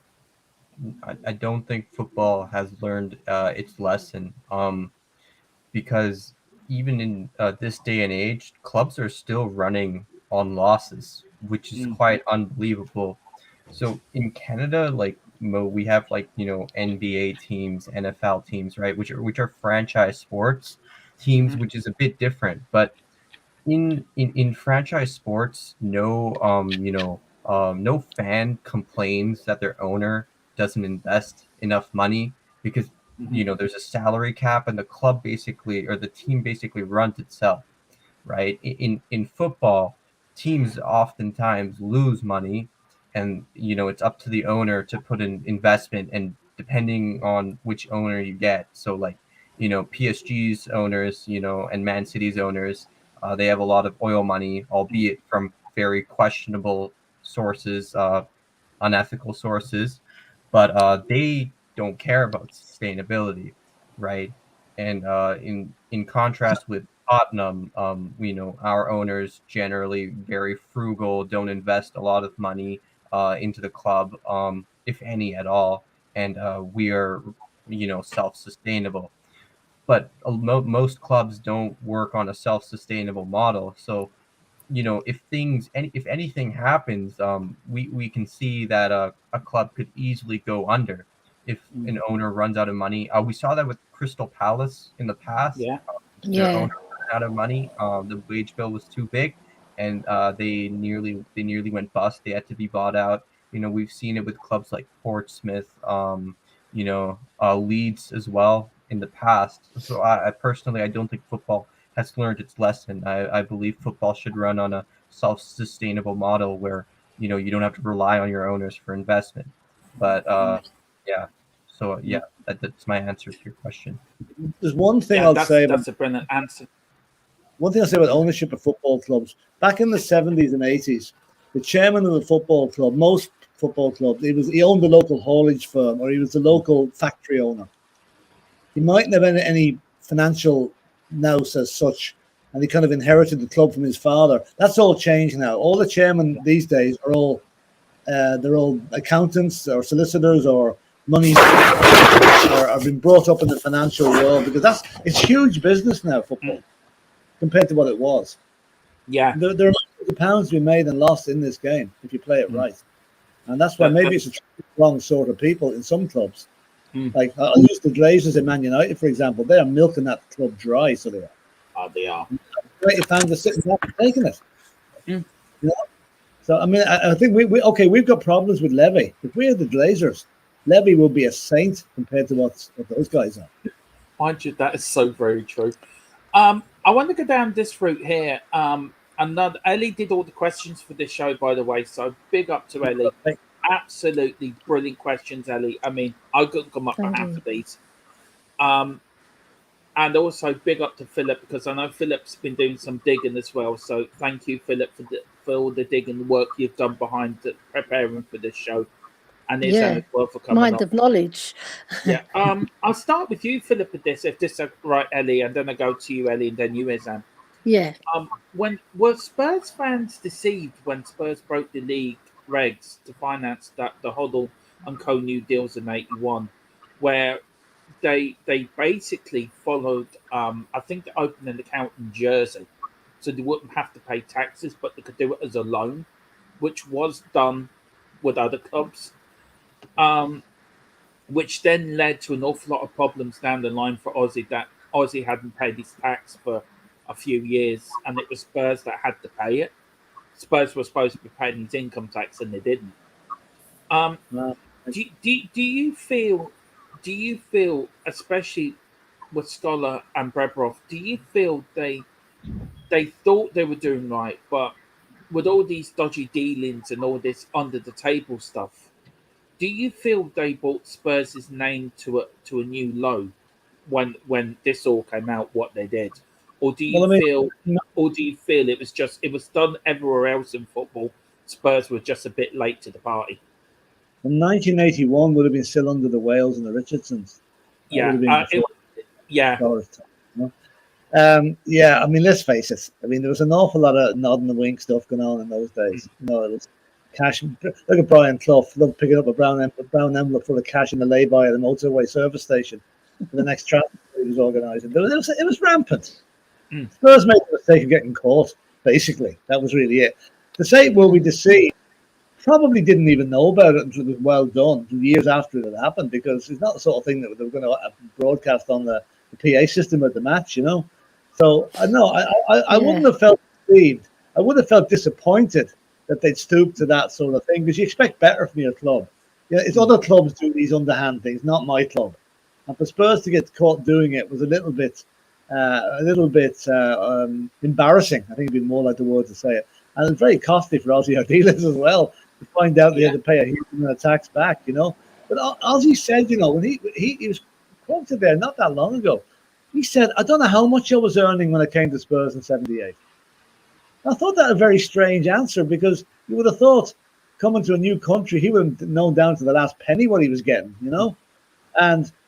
I don't think football has learned its lesson because even in this day and age, clubs are still running on losses, which is quite unbelievable. So in Canada, like we have NBA teams, NFL teams, right, which are franchise sports teams, which is a bit different. But in franchise sports, no fan complains that their owner doesn't invest enough money because there's a salary cap and the club basically, or the team basically runs itself, right? In football, teams oftentimes lose money, and it's up to the owner to put in investment, and depending on which owner you get. So like PSG's owners, and Man City's owners, they have a lot of oil money, albeit from very questionable sources, unethical sources, but they don't care about sustainability, right? And in contrast with Tottenham, our owners generally very frugal, don't invest a lot of money into the club, if any at all, and we are self-sustainable. But most clubs don't work on a self-sustainable model, so if anything happens, we can see that a club could easily go under if an owner runs out of money. We saw that with Crystal Palace in the past. Their owner ran out of money. The wage bill was too big, and they nearly went bust. They had to be bought out. We've seen it with clubs like Portsmouth, Leeds as well in the past. So I personally, I don't think football has learned its lesson. I believe football should run on a self-sustainable model where you don't have to rely on your owners for investment. But yeah, so yeah, that's my answer to your question. There's one thing that's a brilliant answer. One thing I'll say about ownership of football clubs. Back in the 70s and 80s, the chairman of the football club, most football clubs, he owned the local haulage firm, or he was the local factory owner. He mightn't have any financial nous as such, and he kind of inherited the club from his father. That's all changed now. All the chairmen these days are all they're all accountants or solicitors or money are being brought up in the financial world, because it's huge business now, football, compared to what it was. Yeah, there are millions of pounds to be made and lost in this game if you play it right, and that's why maybe it's a wrong sort of people in some clubs. Like I'll use the Glazers in Man United, for example. They are milking that club dry, so they are. Oh, they are. Great fans are sitting back and taking it. You know? So I mean, I think we've got problems with Levy. If we are the Glazers, Levy will be a saint compared to what those guys are. Mind you, that is so very true. I want to go down this route here. Another Ellie did all the questions for this show, by the way. So big up to Ellie. Absolutely brilliant questions, Ellie. I mean, I couldn't come up with half of these. And also big up to Philip, because I know Philip's been doing some digging as well. So thank you, Philip, for all the digging work you've done behind preparing for this show. And it's as well for coming mind of knowledge. Yeah. I'll start with you, Philip, with this, if this is right, Ellie, and then I go to you, Ellie, and then you, Izan. Yeah. When were Spurs fans deceived when Spurs broke the league regs to finance the Hoddle and Co new deals in '81, where they basically followed I think they opened an account in Jersey, so they wouldn't have to pay taxes, but they could do it as a loan, which was done with other clubs, which then led to an awful lot of problems down the line for Ozzy, that Ozzy hadn't paid his tax for a few years, and it was Spurs that had to pay it. Spurs were supposed to be paying his income tax, and they didn't. Do you feel, especially with Scholar and Brebrov, do you feel they thought they were doing right, but with all these dodgy dealings and all this under the table stuff, do you feel they brought Spurs' name to a new low when this all came out, what they did? Or do you feel it was done everywhere else in football? Spurs were just a bit late to the party. In 1981 would have been still under the Wales and the Richardsons. Yeah, I mean, let's face it. I mean, there was an awful lot of nod and wink stuff going on in those days. You know, it was cash. Look at Brian Clough. Look, picking up a brown envelope full of cash in the lay-by at the motorway service station for the next traffic he was organising. It was rampant. Spurs made the mistake of getting caught. Basically, that was really it. To say, "Will we deceive?" Probably didn't even know about it until it was well done years after it had happened, because it's not the sort of thing that they were going to broadcast on the PA system at the match, you know. So I wouldn't have felt deceived. I would have felt disappointed that they'd stoop to that sort of thing, because you expect better from your club. Yeah, it's other clubs do these underhand things, not my club. And for Spurs to get caught doing it was a little bit embarrassing. I think it'd be more like the word to say it, and it's very costly for Aussie dealers as well, to find out they had to pay a huge amount of tax back, you know. But Ozzy said, you know, when he was quoted there not that long ago, he said, "I don't know how much I was earning when I came to Spurs in '78." I thought that a very strange answer, because you would have thought, coming to a new country, he would have known down to the last penny what he was getting, you know.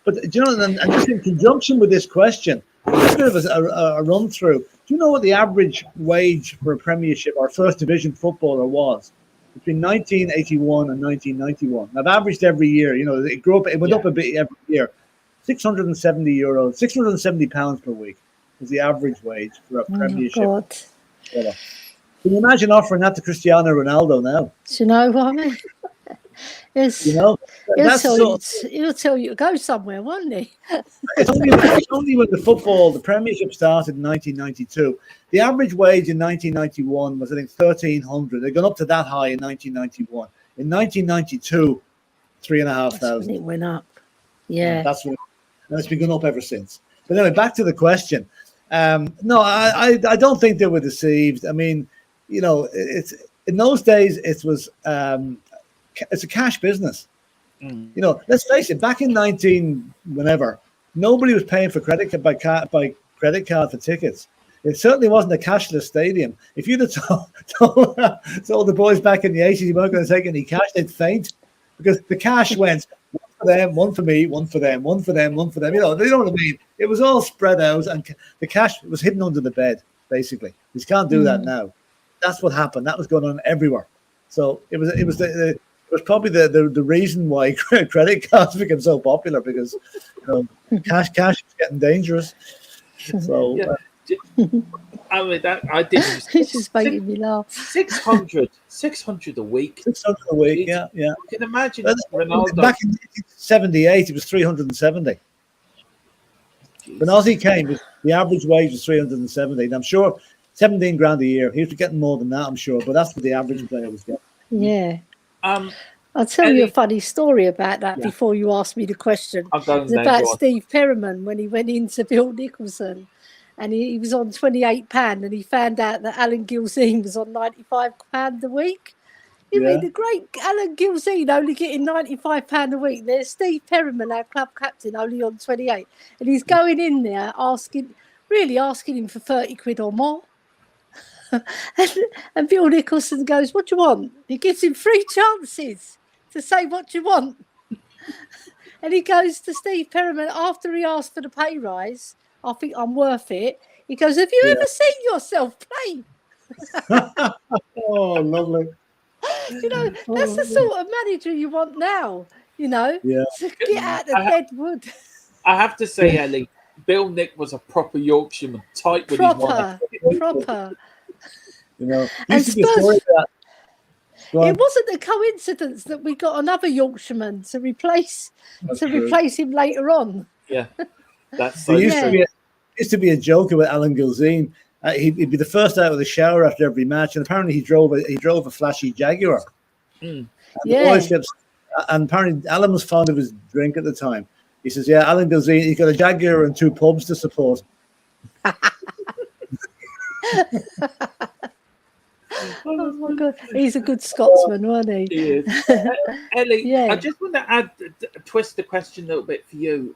But you know, and just in conjunction with this question, just a bit of a run through. Do you know what the average wage for a Premiership or First Division footballer was between 1981 and 1991? I've averaged every year. You know, it grew up. It went up a bit every year. €670, £670 per week was the average wage for a Premiership. Can you imagine offering that to Cristiano Ronaldo now? Do you know what I mean? Yes. You know, he'll tell you to go somewhere, won't he? It's only when the Premiership started in 1992. The average wage in 1991 was, I think, 1,300. They'd gone up to that high in 1991. In 1992, 3,500. It went up. Yeah, that's when it's been going up ever since. But anyway, back to the question. No, I don't think they were deceived. I mean, you know, it's in those days it was it's a cash business. You know, let's face it. Back in 19 whenever, nobody was paying for credit credit card for tickets. It certainly wasn't a cashless stadium. If you'd have told the boys back in the 80s you weren't going to take any cash, they'd faint, because the cash went one for them, one for me, one for them, one for them, one for them. You know what I mean? It was all spread out, and the cash was hidden under the bed, basically. You can't do that now. That's what happened. That was going on everywhere. So it was probably the reason why credit cards became so popular, because cash is getting dangerous. So. Yeah. I mean, that I did. It's just making me laugh. 600 a week. 600 a week, yeah. You can imagine Ronaldo. Back in 1978, it was 370. Jeez. When Ozzy came, the average wage was 370. And I'm sure 17 grand a year. He was getting more than that, I'm sure, but that's what the average player was getting. Yeah. I'll tell you a funny story about that before you ask me the question. It's about Steve Perryman when he went into Bill Nicholson. And he was on £28 and he found out that Alan Gilzean was on £95 a week. You mean the great Alan Gilzean only getting £95 a week? There's Steve Perryman, our club captain, only on 28. And he's going in there asking him for 30 quid or more. and Bill Nicholson goes, "What do you want?" He gives him 3 chances to say what you want. And he goes to Steve Perryman after he asked for the pay rise. "I think I'm worth it." He goes, "Have you ever seen yourself play?" Oh, lovely. You know, that's the sort of manager you want now, you know, to get out of Deadwood. I have to say, Ellie, Bill Nick was a proper Yorkshireman, tight with his wife. Proper. You know, and Spurs, it wasn't a coincidence that we got another Yorkshireman to replace him later on. Yeah. That's so used to be a joke about Alan Gilzean. He'd be the first out of the shower after every match, and apparently he drove a flashy Jaguar. And apparently Alan was fond of his drink at the time. He says, "Yeah, Alan Gilzean, he's got a Jaguar and 2 pubs to support." Oh my God, he's a good Scotsman, wasn't he? He is. Ellie, I just want to twist the question a little bit for you.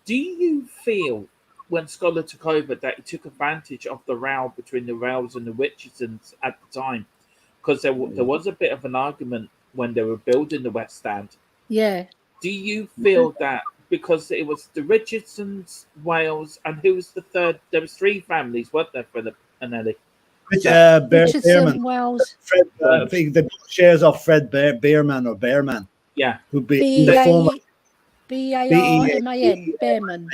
Do you feel when Scholar took over that he took advantage of the row between the Rails and the Richardsons at the time? Because there was a bit of an argument when they were building the West Stand. Yeah. Do you feel that because it was the Richardsons, Wales, and who was the third? There was 3 families, weren't there, Philip and Ellie? Richardson, Wells. The shares off Fred Bearman or Bearman. Yeah. Who'd be the former Bearman. Bearman.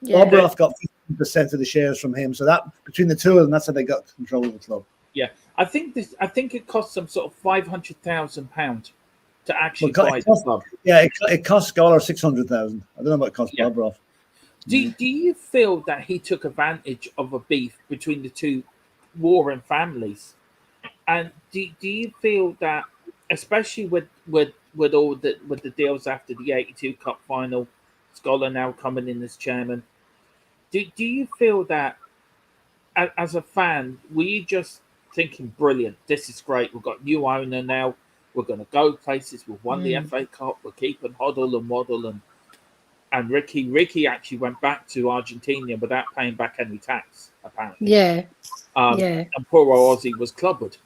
Yeah. Bob Roth got 50% of the shares from him. So that between the two of them, that's how they got control of the club. Yeah. I think it cost them sort of £500,000 to actually buy the club. Yeah, it cost Scholar 600,000. I don't know what it cost Bob Roth. Do you feel that he took advantage of a beef between the two warring families? And do you feel that, especially with all the deals after the 82 Cup final, Scholar now coming in as chairman, do you feel that as a fan, were you just thinking, brilliant, this is great, we've got new owner now, we're going to go places, we've won the FA Cup, we're keeping Hoddle and Waddle, and Ricky actually went back to Argentina without paying back any tax, apparently. Yeah. And poor Ozzy was clubbered.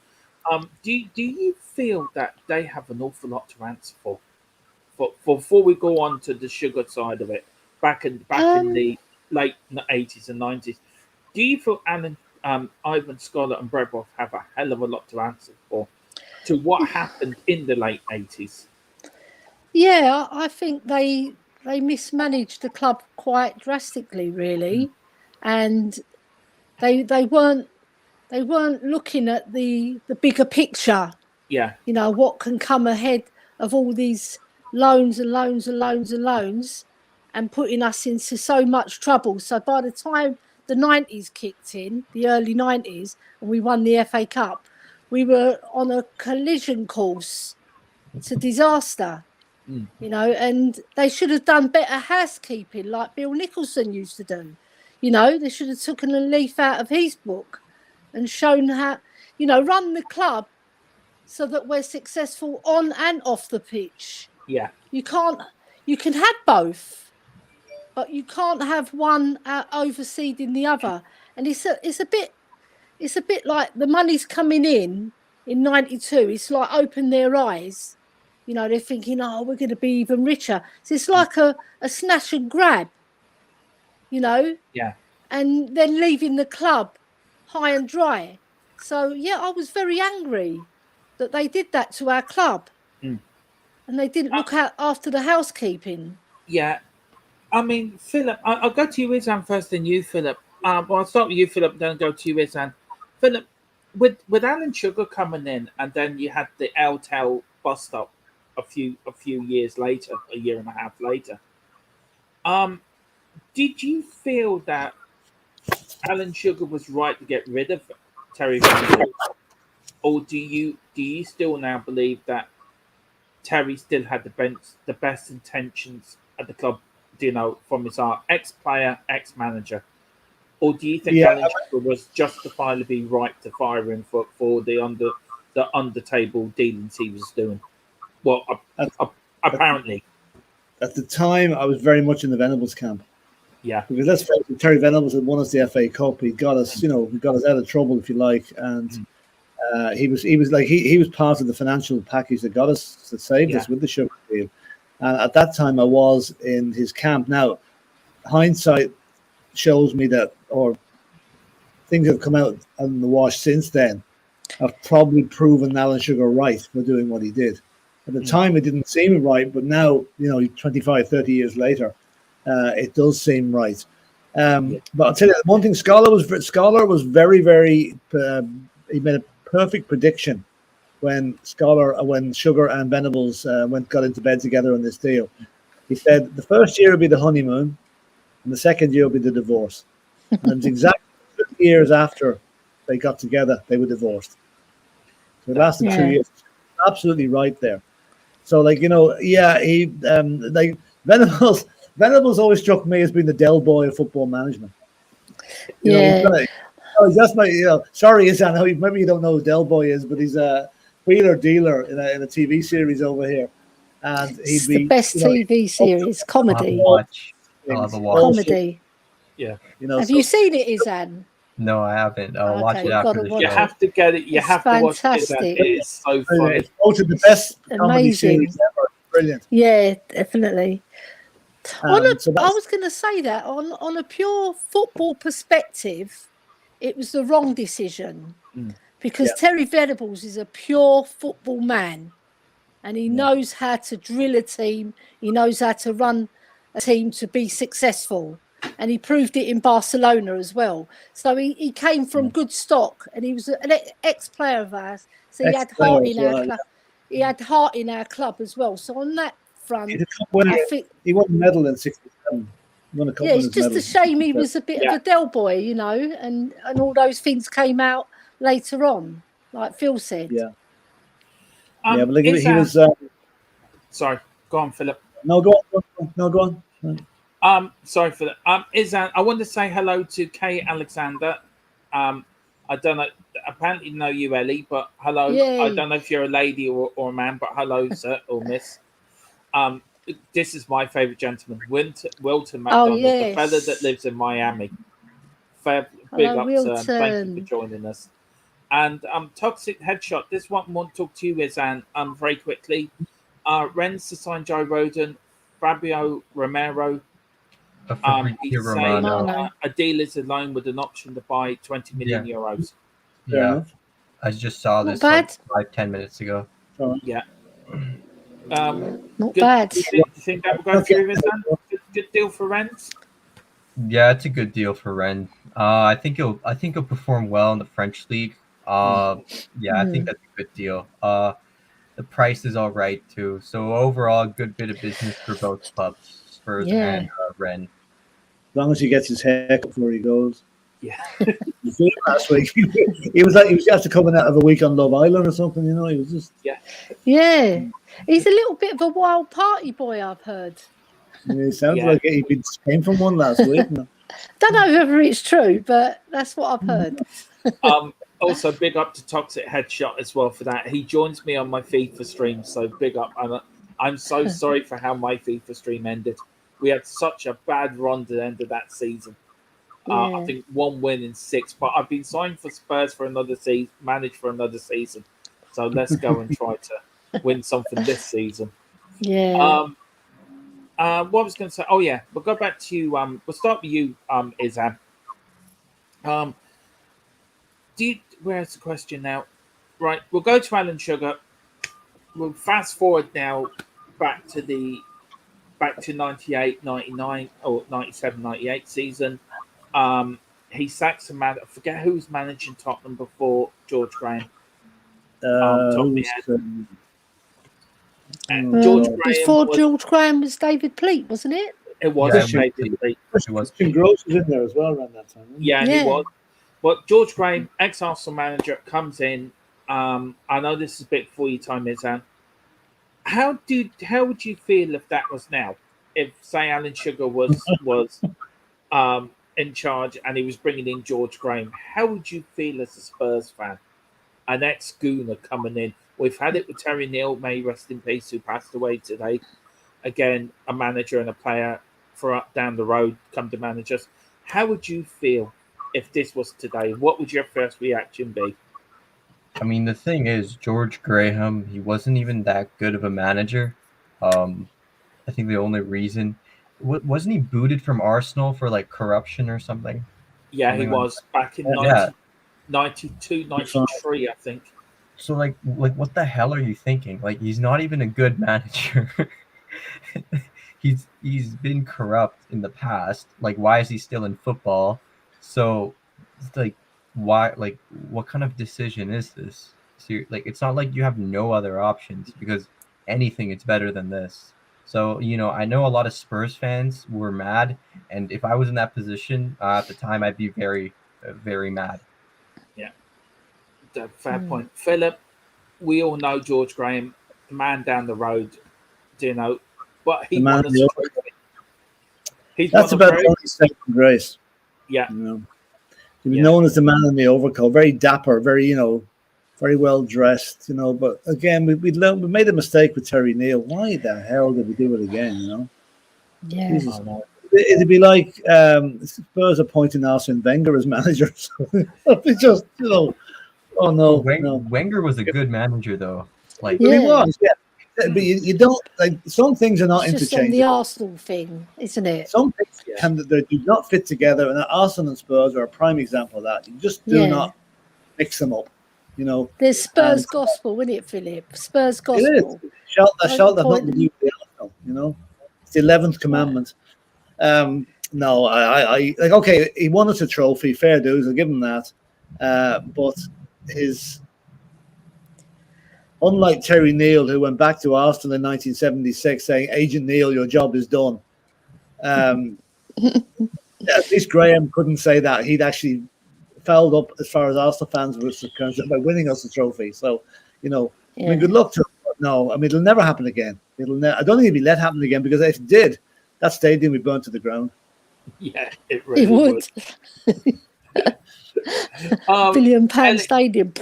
Do you feel that they have an awful lot to answer for? Before we go on to the Sugar side of it, back in the late 80s and 90s, do you feel Ivan Scholar and Brebroff have a hell of a lot to answer for to what happened in the late 80s? Yeah, I think they mismanaged the club quite drastically, really, and they weren't looking at the bigger picture. Yeah, you know what can come ahead of all these loans and loans and loans and loans, and putting us into so much trouble. So by the time the 90s kicked in, the early 90s, and we won the FA Cup, we were on a collision course to disaster. You know, and they should have done better housekeeping like Bill Nicholson used to do. You know, they should have taken a leaf out of his book and shown how, run the club so that we're successful on and off the pitch. Yeah. You can't. You can have both, but you can't have one overseeding the other. And it's a bit like the money's coming in '92. It's like open their eyes. You know, they're thinking, oh, we're going to be even richer. So it's like a snatch and grab, you know. Yeah. And then leaving the club high and dry. So yeah, I was very angry that they did that to our club. Mm. And they didn't look out after the housekeeping. Yeah. I mean, Philip, I'll go to you, Izan, first, then you, Philip. Well, I'll start with you, Philip, then go to you, Izan. Philip, with Alan Sugar coming in, and then you had the L-Tel bust up a few years later, a year and a half later. Did you feel that Alan Sugar was right to get rid of Terry Venables, or do you still now believe that Terry still had the best intentions at the club, you know, from his ex-player, ex-manager? Or do you think Alan Sugar was justifiably right to fire him for the under-table dealings he was doing? Well, apparently. At the time, I was very much in the Venables camp. Yeah. Because let's face it, Terry Venables had won us the FA Cup. He got us, you know, he got us out of trouble, if you like, and he was part of the financial package that got us, that saved us with the Sugar deal. And at that time, I was in his camp. Now, hindsight shows me that, or things have come out on the wash since then, have probably proven Alan Sugar right for doing what he did. At the time, it didn't seem right, but now, you know, 25, 30 years later, it does seem right. But I'll tell you, one thing, Scholar was very, very, he made a perfect prediction when Sugar and Venables got into bed together on this deal. He said the first year will be the honeymoon, and the second year will be the divorce. And it was exactly 2 years after they got together, they were divorced. So it lasted 2 years. Absolutely right there. So, like, you know, he like Venables always struck me as being the Del Boy of football management. You know, that's my, you know, sorry, I know maybe you don't know who Del Boy is, but he's a wheeler dealer in a TV series over here. And it's the best TV series, comedy. Comedy. Yeah. You know, have you seen it, Izan? No, I haven't. I'll watch it after the show. You have to get it. You have to watch it. It is so funny. It's voted the best comedy series ever. Brilliant. Yeah, definitely. I was going to say that on a pure football perspective, it was the wrong decision because Terry Venables is a pure football man, and he knows how to drill a team. He knows how to run a team to be successful. And he proved it in Barcelona as well. So he came from good stock, and he was an ex-player of ours. So he had heart in our club. He had heart in our club as well. So on that front, he won a medal in '67. It's just a shame he was a bit of a Del Boy, you know, and all those things came out later on, like Phil said. Yeah. But he was. Sorry, go on, Philip. No, go on. Sorry for that. Izan, I want to say hello to Kay Alexander. I don't know. Apparently, know you, Ellie, but hello. Yay. I don't know if you're a lady or a man, but hello, sir or miss. This is my favorite gentleman, Wilton McDonald, the fella that lives in Miami. Big up, sir. Thank you for joining us. And Toxic Headshot. This one I want to talk to you, Izan, very quickly. Rennes to sign Joe Roden, Fabio Romero. He's saying a deal is a loan with an option to buy 20 million euros. Yeah, I just saw this like 5-10 minutes ago. Yeah. Not bad. Do you think that will go through, Izan? Good deal for Rennes? Yeah, it's a good deal for Rennes. I think he'll perform well in the French league. I think that's a good deal. The price is all right too. So overall, a good bit of business for both clubs, Spurs and Rennes. As long as he gets his hair before he goes. Yeah. Last week, he was after coming out of a week on Love Island or something. You know, he was just. Yeah. He's a little bit of a wild party boy, I've heard. Yeah, it sounds like he came from one last week. No? Don't know whether it's true, but that's what I've heard. Also, big up to Toxic Headshot as well for that. He joins me on my feed for streams, so big up. I'm so sorry for how my FIFA stream ended. We had such a bad run to the end of that season. I think 1 win in 6, but I've been signed for Spurs for another season, managed for another season. So let's go and try to win something this season. Yeah. What I was going to say, oh yeah, we'll go back to you. We'll start with you, Izan. Where's the question now? Right, we'll go to Alan Sugar. We'll fast forward now back to 98, 99 or 97, 98 season. He sacks a man. I forget who was managing Tottenham before George Graham. Before George Graham was David Pleat, wasn't it? It was David Pleat. Christian Gross was in there as well around that time. Yeah, he was. But George Graham, ex-Arsenal manager, comes in. I know this is a bit before your time, Izan. How would you feel if that was now? If, say, Alan Sugar was in charge and he was bringing in George Graham, how would you feel as a Spurs fan? An ex-Gooner coming in. We've had it with Terry Neal, may rest in peace, who passed away today. Again, a manager and a player for up down the road come to manage us. How would you feel if this was today? What would your first reaction be? I mean, the thing is, George Graham, he wasn't even that good of a manager. I think the only reason wasn't he booted from Arsenal for like corruption or something? Yeah, he was back in 92, 93, I think. So like what the hell are you thinking? Like, he's not even a good manager. He's been corrupt in the past. Like, why is he still in football? So it's like, why? Like, what kind of decision is this? So like, it's not like you have no other options, because anything is better than this. So, I know a lot of Spurs fans were mad, and if I was in that position at the time, I'd be very, very mad. Yeah, fair point. Philip, we all know George Graham, the man down the road, but he won us a trophy. That's about the only saving grace. Yeah. He was known as the man in the overcoat, very dapper, very, very well dressed, But again, we made a mistake with Terry Neal. Why the hell did we do it again? Yeah. Jesus. It'd be like Spurs appointing Arsene Wenger as manager. It's just, oh no, Wenger was a good manager, though. Like, he was, yeah. But you don't, like, some things are not it's interchangeable. Just on the Arsenal thing, isn't it? Some things they do not fit together, and Arsenal and Spurs are a prime example of that. You just do not mix them up. There's Spurs gospel, isn't it, Philip? Spurs gospel. It is. Shout that nothing to do with the Arsenal. It's the 11th commandment. No, I like, okay, he won us a trophy, fair dues, I'll give him that. But unlike Terry Neal, who went back to Arsenal in 1976 saying, "Agent Neal, your job is done." At least Graham couldn't say that. He'd actually fouled up as far as Arsenal fans were concerned by winning us a trophy. So, I mean, good luck to him. But no, I mean, it'll never happen again. I don't think it'll be let happen again, because if it did, that stadium would burn to the ground. Yeah, it really would. £1 billion stadium.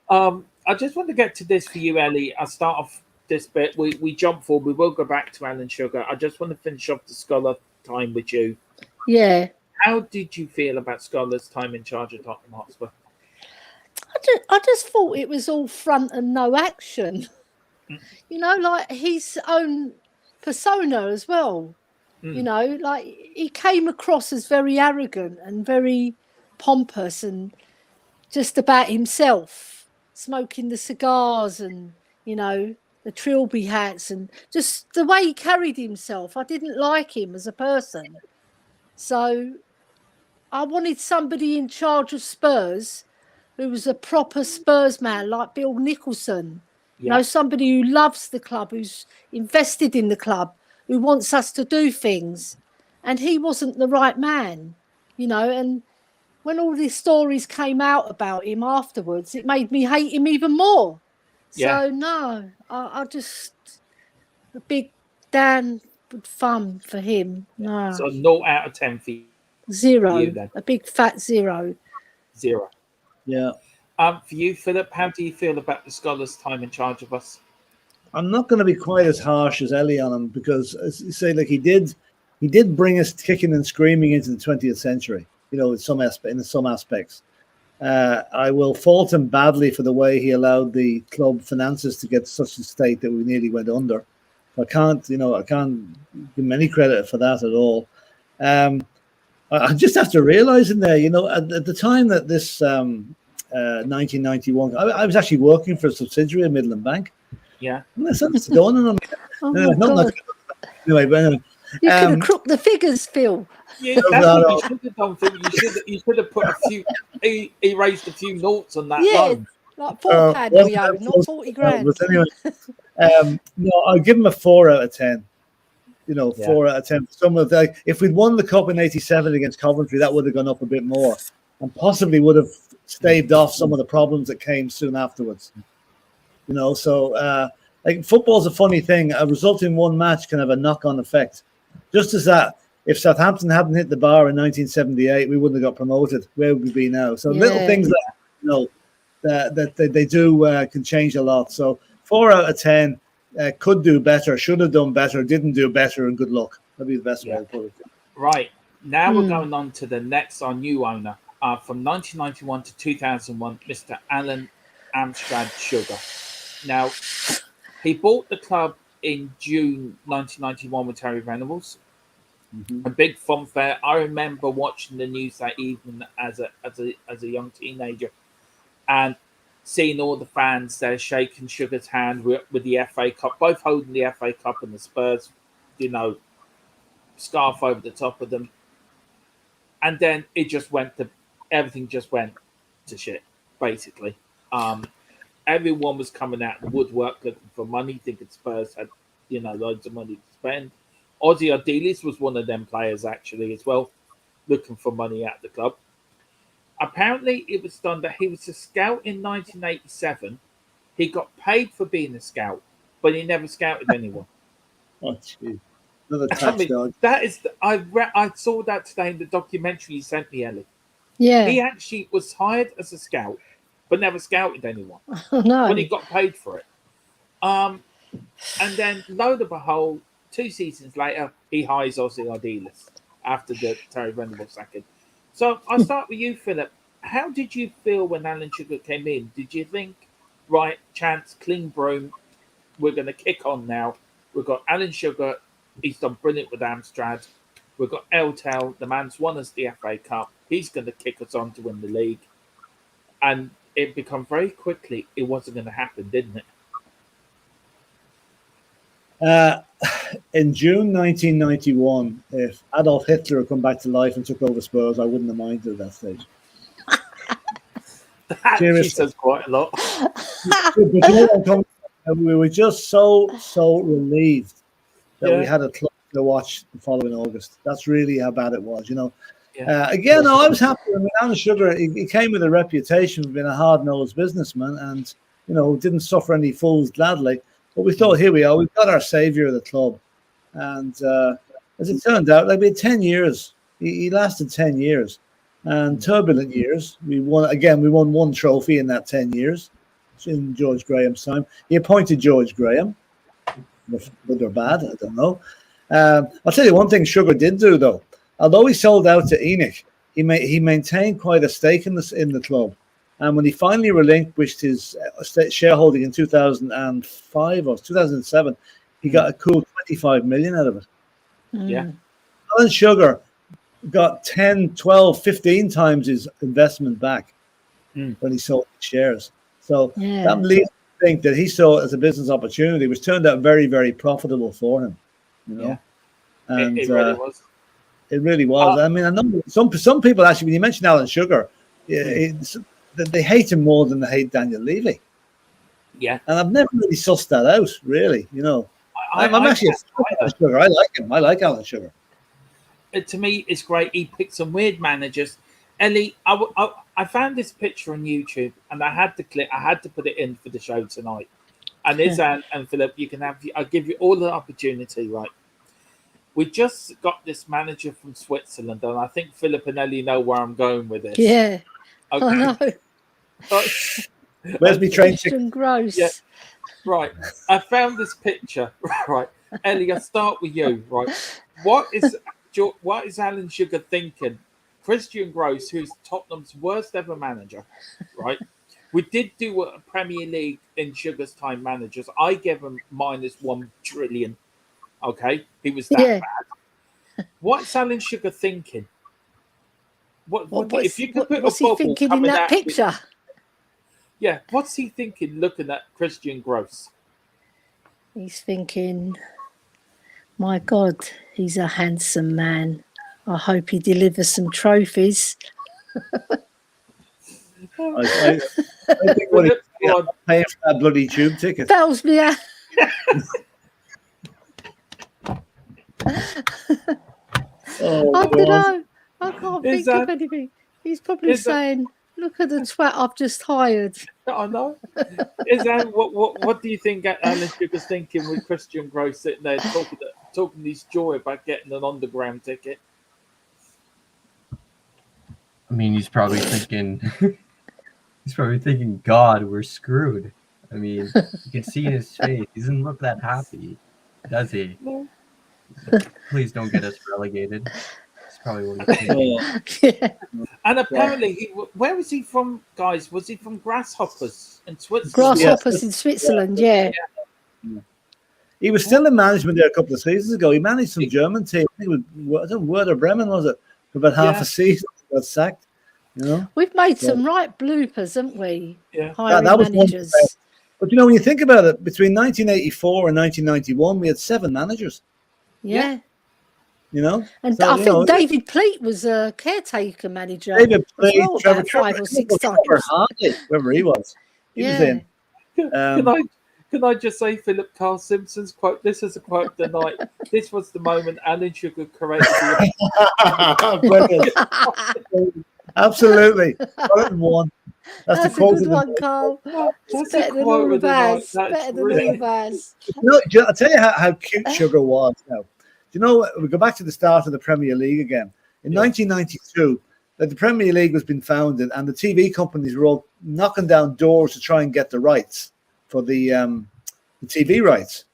I just want to get to this for you, Ellie. I'll start off this bit. We jump forward. We will go back to Alan Sugar. I just want to finish off the Scholar time with you. Yeah. How did you feel about Scholar's time in charge of Tottenham Hotspur? I just thought it was all front and no action. Like his own persona as well. Like he came across as very arrogant and very pompous and just about himself, smoking the cigars and, the trilby hats, and just the way he carried himself. I didn't like him as a person. So I wanted somebody in charge of Spurs who was a proper Spurs man, like Bill Nicholson. Somebody who loves the club, who's invested in the club, who wants us to do things. And he wasn't the right man, and when all these stories came out about him afterwards, it made me hate him even more. Yeah. So no, I just, a big Dan thumb for him. No. So 0 out of 10 for you. 0. A big fat 0. 0. Yeah. For you, Philip, how do you feel about the Scholar's time in charge of us? I'm not going to be quite as harsh as Ellie on him because, as you say, like he did bring us kicking and screaming into the 20th century. In some aspects. I will fault him badly for the way he allowed the club finances to get to such a state that we nearly went under. I can't give him any credit for that at all. I just have to realize in there, at the time that this 1991, I was actually working for a subsidiary of Midland Bank. Yeah. That's dawning on me. Anyway, but anyway. You could have crooked the figures, Phil. Yeah, that's what you should have done, Phil. You should have put erased a few noughts on that loan. Like £4 we owe, not 40 grand. But anyway, no, I'll give him a 4 out of 10. 4 out of 10. If we'd won the cup in '87 against Coventry, that would have gone up a bit more, and possibly would have staved off some of the problems that came soon afterwards. So football's a funny thing. A result in one match can have a knock-on effect. Just as that, if Southampton hadn't hit the bar in 1978, we wouldn't have got promoted. Where would we be now? So little things that they do can change a lot. So 4 out of 10. Could do better, should have done better, didn't do better, and good luck. That'd be the best way to put it. Right. Now we're going on to the next, our new owner. From 1991 to 2001, Mr. Alan Amstrad Sugar. Now, he bought the club in June 1991 with Terry Venables. A big funfair. I remember watching the news that evening as a young teenager, and seeing all the fans there shaking Sugar's hand with the FA Cup, both holding the FA Cup and the Spurs, scarf over the top of them. And then everything just went to shit, basically. Everyone was coming out of the woodwork looking for money, thinking Spurs had, loads of money to spend. Ozzy Ardiles was one of them players, actually, as well, looking for money at the club. Apparently, it was done that he was a scout in 1987. He got paid for being a scout, but he never scouted anyone. Oh, gee. Another tax dog. That is, I saw that today in the documentary you sent me, Ellie. Yeah. He actually was hired as a scout, but never scouted anyone. Oh, no. When he got paid for it. And then, lo and behold, 2 seasons later, he hires Ozzy Ardiles after the Terry Venables sacking. So I'll start with you, Philip. How did you feel when Alan Sugar came in? Did you think, right, chance, clean broom, we're going to kick on now? We've got Alan Sugar, he's done brilliant with Amstrad. We've got Eltel, the man's won us the FA Cup. He's going to kick us on to win the league. And it became very quickly, it wasn't going to happen, didn't it? In June 1991, if Adolf Hitler had come back to life and took over Spurs, I wouldn't have minded at that stage. That actually says quite a lot. We were just so relieved that we had a club to watch the following August. That's really how bad it was, Again, I was happy. I mean, Alan Sugar, he came with a reputation of being a hard-nosed businessman and, didn't suffer any fools gladly. But we thought, here we are, we've got our saviour of the club. And as it turned out, we had 10 years. He lasted 10 years. And turbulent years. We won 1 trophy in that 10 years. In George Graham's time. He appointed George Graham. Good or bad, I don't know. I'll tell you one thing Sugar did do, though. Although he sold out to Enoch, he maintained quite a stake in the club. And when he finally relinquished his shareholding in 2005 or 2007, he got a cool 25 million out of it. Yeah. Alan Sugar got 10, 12, 15 times his investment back when he sold the shares. So that leads to think that he saw it as a business opportunity, which turned out very, very profitable for him. Yeah. And it really was. It really was. I mean, I know some people actually, when you mention Alan Sugar, they hate him more than they hate Daniel Levy. Yeah. And I've never really sussed that out, really. I'm actually a fan of Alan Sugar. I like him. I like Alan Sugar. To me, it's great. He picked some weird managers. Ellie, I found this picture on YouTube, and I had to put it in for the show tonight. And Izan and Philip, I'll give you all the opportunity, right? We just got this manager from Switzerland, and I think Philip and Ellie know where I'm going with this. Yeah. Okay. I know. Where's my train ticket? Christian Gross. Yeah. Right. I found this picture. Right. Ellie, I'll start with you. Right. What is Alan Sugar thinking? Christian Gross, who's Tottenham's worst ever manager, right? We did do a Premier League in Sugar's time managers. I gave him -1 trillion. Okay. He was that bad. What's Alan Sugar thinking? If you could put what's a he bubble thinking in coming that out picture? Yeah, what's he thinking looking at Christian Gross? He's thinking, my God, he's a handsome man. I hope he delivers some trophies. I think what he's paying for that bloody tube ticket. Bells me out. I don't know. I can't think of anything. He's probably saying, look at the twat I've just hired. I know. Is that what do you think Alan Sugar's thinking with Christian Gross sitting there talking his joy about getting an underground ticket? I mean, he's probably thinking, God, we're screwed. I mean, you can see in his face, he doesn't look that happy, does he? No. Please don't get us relegated. That's probably what he's thinking. Yeah. And apparently, where was he from, guys? Was he from Grasshoppers in Switzerland? Grasshoppers in Switzerland, yeah. He was still in management there a couple of seasons ago. He managed some German team. I think it was Werder Bremen, was it? For about half a season. He got sacked. You know? We've made some right bloopers, haven't we? Yeah. Hiring that was managers. But you know, when you think about it, between 1984 and 1991, we had 7 managers. Yeah. You know? And So, I you think know, David Pleat was a caretaker manager. David Pleat, well, Trevor 5 or 6 times. Hartley, whoever he was. He was in. Can I just say Philip Carl Simpson's quote? This is a quote of the night. This was the moment Alan Sugar created Brilliant. Absolutely. 101. That's the a quote good of the one, night. Carl. That's Better than all of ours. Better than all of ours. You know, I'll tell you how cute Sugar was now. You know, we go back to the start of the Premier League again. In 1992, the Premier League was being founded, and the TV companies were all knocking down doors to try and get the rights for the TV rights.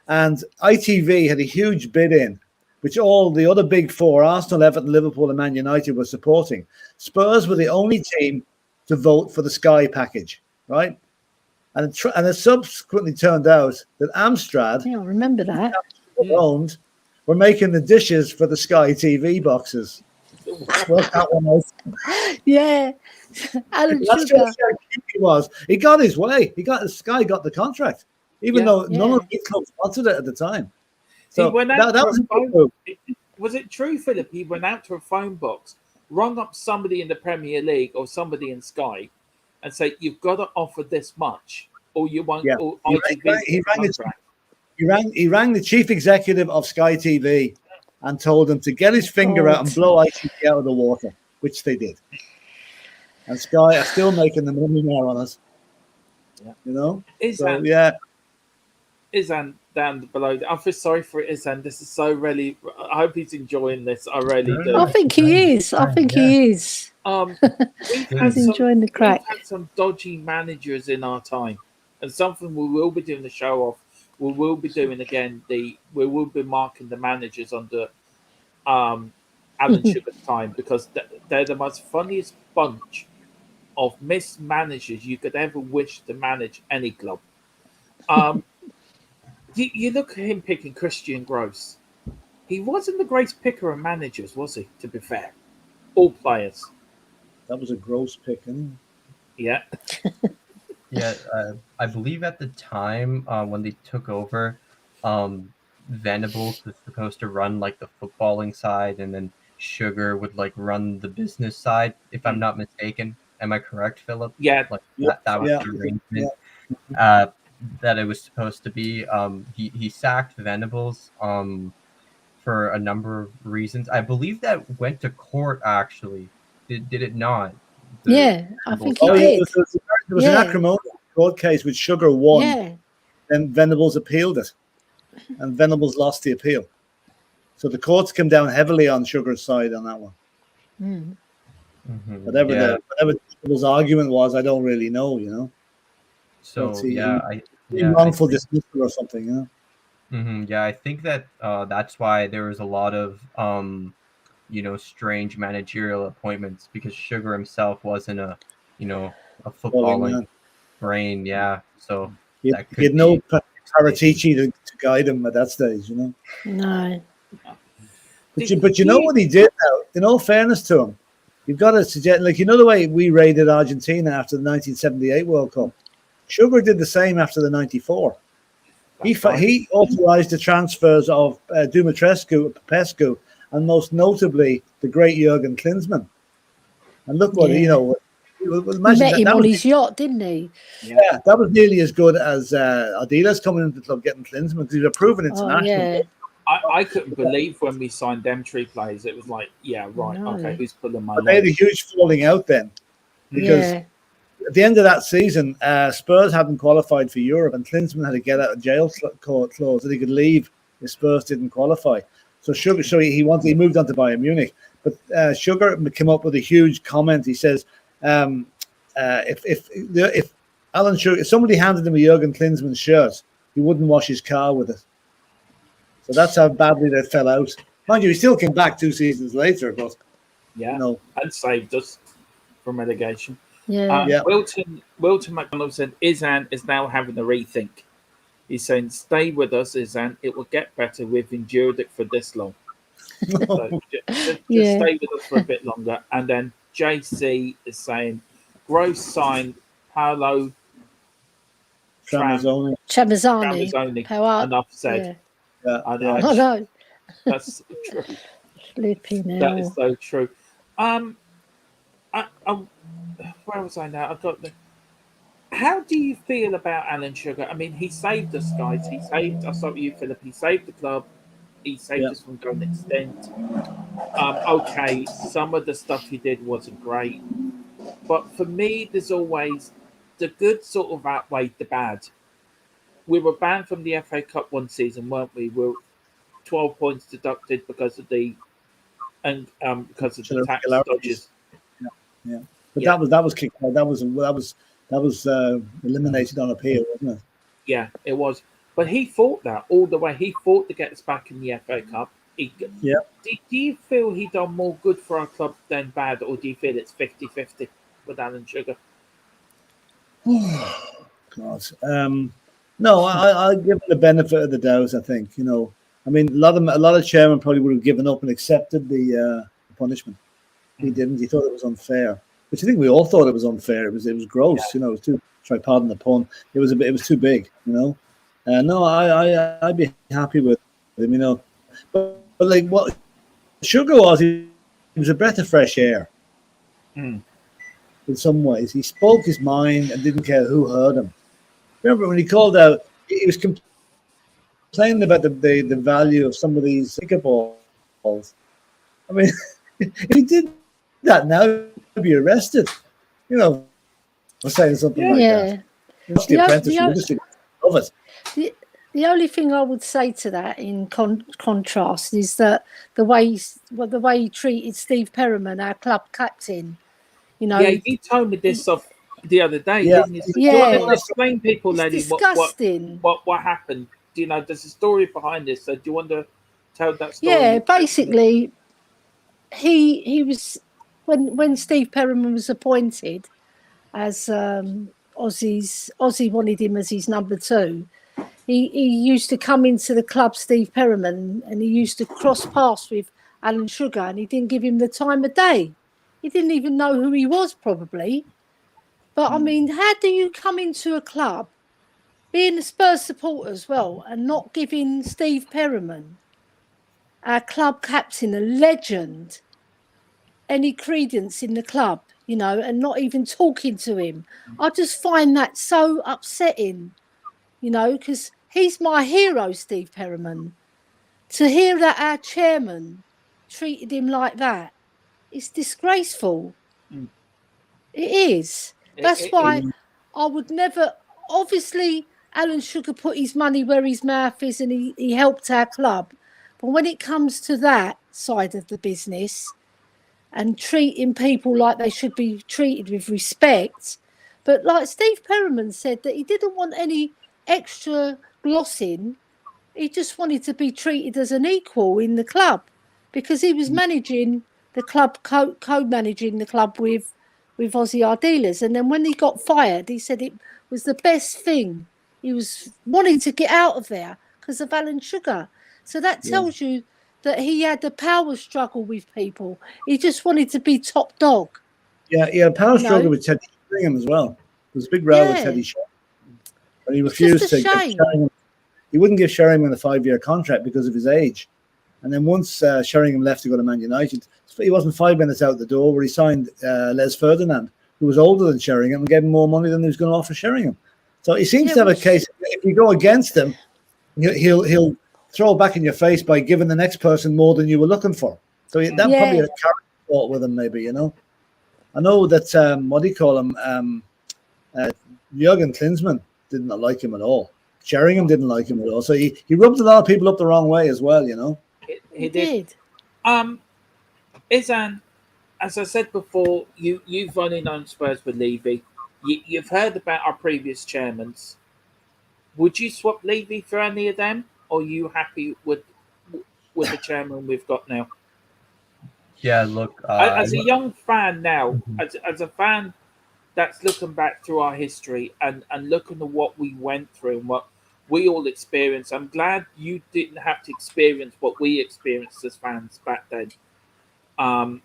And ITV had a huge bid in, which all the other big 4, Arsenal, Everton, Liverpool, and Man United, were supporting. Spurs were the only team to vote for the Sky package, right? And it subsequently turned out that Amstrad, I remember that. owned, were making the dishes for the Sky TV boxes. Work that one out. Yeah. Alan That's Sugar. how cute he was. He got his way. Sky got the contract, even though none of the clubs wanted it at the time. So he went out that was a good move. Was it true, Philip? He went out to a phone box, rung up somebody in the Premier League or somebody in Sky, and said, "You've got to offer this much, or you won't." Yeah. Or He rang the chief executive of Sky TV and told him to get his finger out and blow ITV out of the water, which they did. And Sky are still making the money now on us. Yeah. You know? Izan down below. I feel sorry for Izan. This is so really. I hope he's enjoying this. I really do. I think he is. He's enjoying the crack. We've had some dodgy managers in our time, and something we will be doing the show off. We will be doing again. We will be marking the managers under Alan Sugar's time, because they're the most funniest bunch of mismanagers you could ever wish to manage any club. You look at him picking Christian Gross. He wasn't the greatest picker of managers, was he? To be fair, all players. That was a gross picking. Yeah. Yeah, I believe at the time when they took over, Venables was supposed to run like the footballing side, and then Sugar would like run the business side, if I'm not mistaken. Am I correct, Philip? Yeah. Like that was the arrangement. That it was supposed to be. He sacked Venables for a number of reasons. I believe that went to court, actually. Did it not? I think he did. There was an acrimonious court case which Sugar won. Yeah. Then Venables appealed it, and Venables lost the appeal. So the courts came down heavily on Sugar's side on that one. Whatever people's argument was, I don't really know, you know. So wrongful dismissal or something, you know. Yeah, I think that that's why there was a lot of strange managerial appointments, because Sugar himself wasn't a footballing brain. Yeah, so that could had no Paratici to guide him at that stage, you know. No. But you know what he did now? In all fairness to him, you've got to suggest, like, you know, the way we raided Argentina after the 1978 World Cup. Sugar did the same after the 94. He authorized the transfers of Dumitrescu, Popescu, and most notably the great Jurgen Klinsmann. And look what he met him on his yacht, didn't he? Yeah, that was nearly as good as Adidas coming into the club getting Klinsmann, because he's a proven international. I couldn't believe when we signed them three players. It was like, okay, who's pulling my leg? They had a huge falling out then, because at the end of that season, Spurs hadn't qualified for Europe, and Klinsmann had to get out of jail clause that he could leave if Spurs didn't qualify. So he moved on to Bayern Munich. But Sugar came up with a huge comment. He says, if Alan Sugar, if somebody handed him a Jurgen Klinsmann shirt, he wouldn't wash his car with it. So that's how badly they fell out. Mind you, he still came back 2 seasons later, but and saved us from relegation. Wilton McDonald said Izan is now having a rethink. He's saying, "Stay with us, Izan. It will get better. We've endured it for this long. So just stay with us for a bit longer." And then JC is saying, "Gross signed Paolo Tramezzani. Enough said." I know. That's true. Flipping hell. That is so true. Where was I now? I got the. How do you feel about Alan Sugar? I mean, he saved us, guys. He saved us. Up you, Philip. He saved the club. He saved us from going extinct. Okay, some of the stuff he did wasn't great, but for me, there's always the good sort of outweighed the bad. We were banned from the FA Cup one season, weren't we? We were 12 points deducted because of the tax dodges. But that was kicked out. That was eliminated on appeal, wasn't it? Yeah, it was. But he fought that all the way. He fought to get us back in the FA Cup. Do you feel he done more good for our club than bad, or do you feel it's 50-50 with Alan Sugar? Oh, God. No, I give him the benefit of the doubt. I think, you know, I mean, a lot of chairmen probably would have given up and accepted the punishment. He didn't. He thought it was unfair, which I think we all thought it was unfair. It was gross. You know, it was too. Pardon the pun. It was too big. You know. No, I'd be happy with him. You know, but like what Sugar was, he was a breath of fresh air. In some ways, he spoke his mind and didn't care who heard him. Remember when he called out, he was complaining about the value of some of these sticker balls. I mean, if he did that now, he'd be arrested. You know, for saying something like that. It's the apprentice industry. Love it. The only thing I would say to that, in contrast, is that the way he treated Steve Perriman, our club captain. You know, you told me this off the other day, didn't you? Do you want to explain people, lady, what happened? Do you know, there's a story behind this, so do you want to tell that story? Yeah, basically, he was, when Steve Perriman was appointed as Ozzy wanted him as his number 2, he used to come into the club, Steve Perriman, and he used to cross paths with Alan Sugar, and he didn't give him the time of day. He didn't even know who he was, probably. But, I mean, how do you come into a club, being a Spurs supporter as well, and not giving Steve Perriman, our club captain, a legend, any credence in the club, you know, and not even talking to him? I just find that so upsetting, you know, because he's my hero, Steve Perriman. To hear that our chairman treated him like that, it's disgraceful. It is. That's why I would never. Obviously, Alan Sugar put his money where his mouth is, and he helped our club. But when it comes to that side of the business, and treating people like they should be treated with respect. But like Steve Perriman said, that he didn't want any extra glossing. He just wanted to be treated as an equal in the club, because he was managing the club, co-managing the club with Ozzy Ardiles. And then when he got fired, he said it was the best thing. He was wanting to get out of there because of Alan Sugar. So that tells you that he had a power struggle with people. He just wanted to be top dog. Yeah, he had a power struggle with Teddy Sheringham as well. There was a big row with Teddy Sheringham. But he refused to give Sheringham. He wouldn't give Sheringham a 5-year contract because of his age. And then once Sheringham left to go to Man United, he wasn't 5 minutes out the door where he signed Les Ferdinand, who was older than Sheringham, and gave him more money than he was going to offer Sheringham. So he seems to have a case. If you go against him, he'll throw back in your face by giving the next person more than you were looking for. So that probably had a character fault with him, maybe, you know. I know that, what do you call him? Jurgen Klinsmann didn't like him at all. Sheringham didn't like him at all. So he rubbed a lot of people up the wrong way as well, you know. He did. Izan, as I said before, you've only known Spurs with Levy. You've heard about our previous chairmen. Would you swap Levy for any of them, or are you happy with the chairman we've got now? Yeah, look. As a young fan now, as a fan that's looking back through our history and looking at what we went through and what we all experienced, I'm glad you didn't have to experience what we experienced as fans back then. And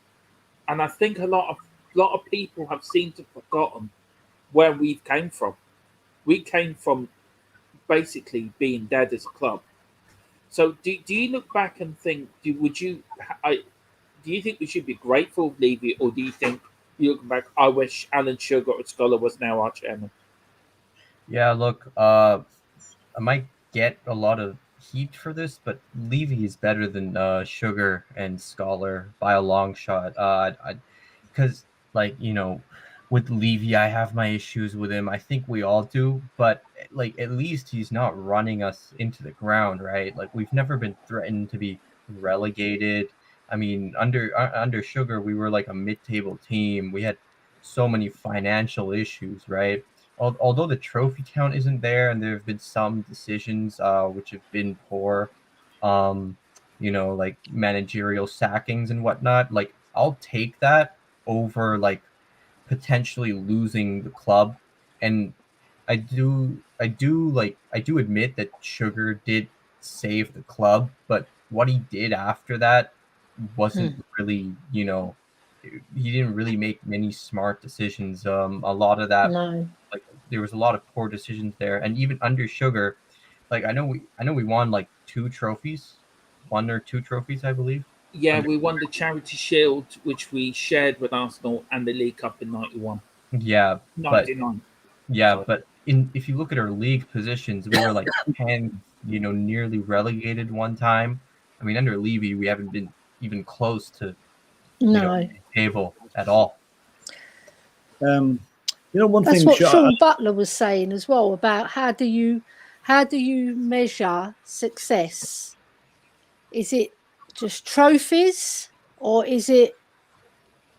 I think a lot of people have seemed to have forgotten where we came from. We came from basically being dead as a club. So do you look back and think, do you think we should be grateful of Levy, or do you think, you look back, I wish Alan Sugar or Scholar was now our chairman? Yeah, look, I might get a lot of heat for this, but Levy is better than Sugar and Scholar by a long shot. Because, like, you know, with Levy, I have my issues with him. I think we all do, but like, at least he's not running us into the ground, right? Like, we've never been threatened to be relegated. I mean, under Sugar, we were like a mid-table team. We had so many financial issues, right? Although the trophy count isn't there, and there have been some decisions which have been poor, you know, like managerial sackings and whatnot. Like, I'll take that over like potentially losing the club. And I do admit that Sugar did save the club, but what he did after that wasn't really, you know, he didn't really make many smart decisions. A lot of that, like, there was a lot of poor decisions there. And even under Sugar, like, I know we won like 2 trophies, 1 or 2 trophies, I believe. Yeah, we won the Charity Shield, which we shared with Arsenal, and the League Cup in 91. Yeah, 99. But if you look at our league positions, we were like 10, you know, nearly relegated one time. I mean, under Levy, we haven't been even close to table at all. You know, one That's thing what Sean Butler was saying as well, about how do you measure success? Is it just trophies, or is it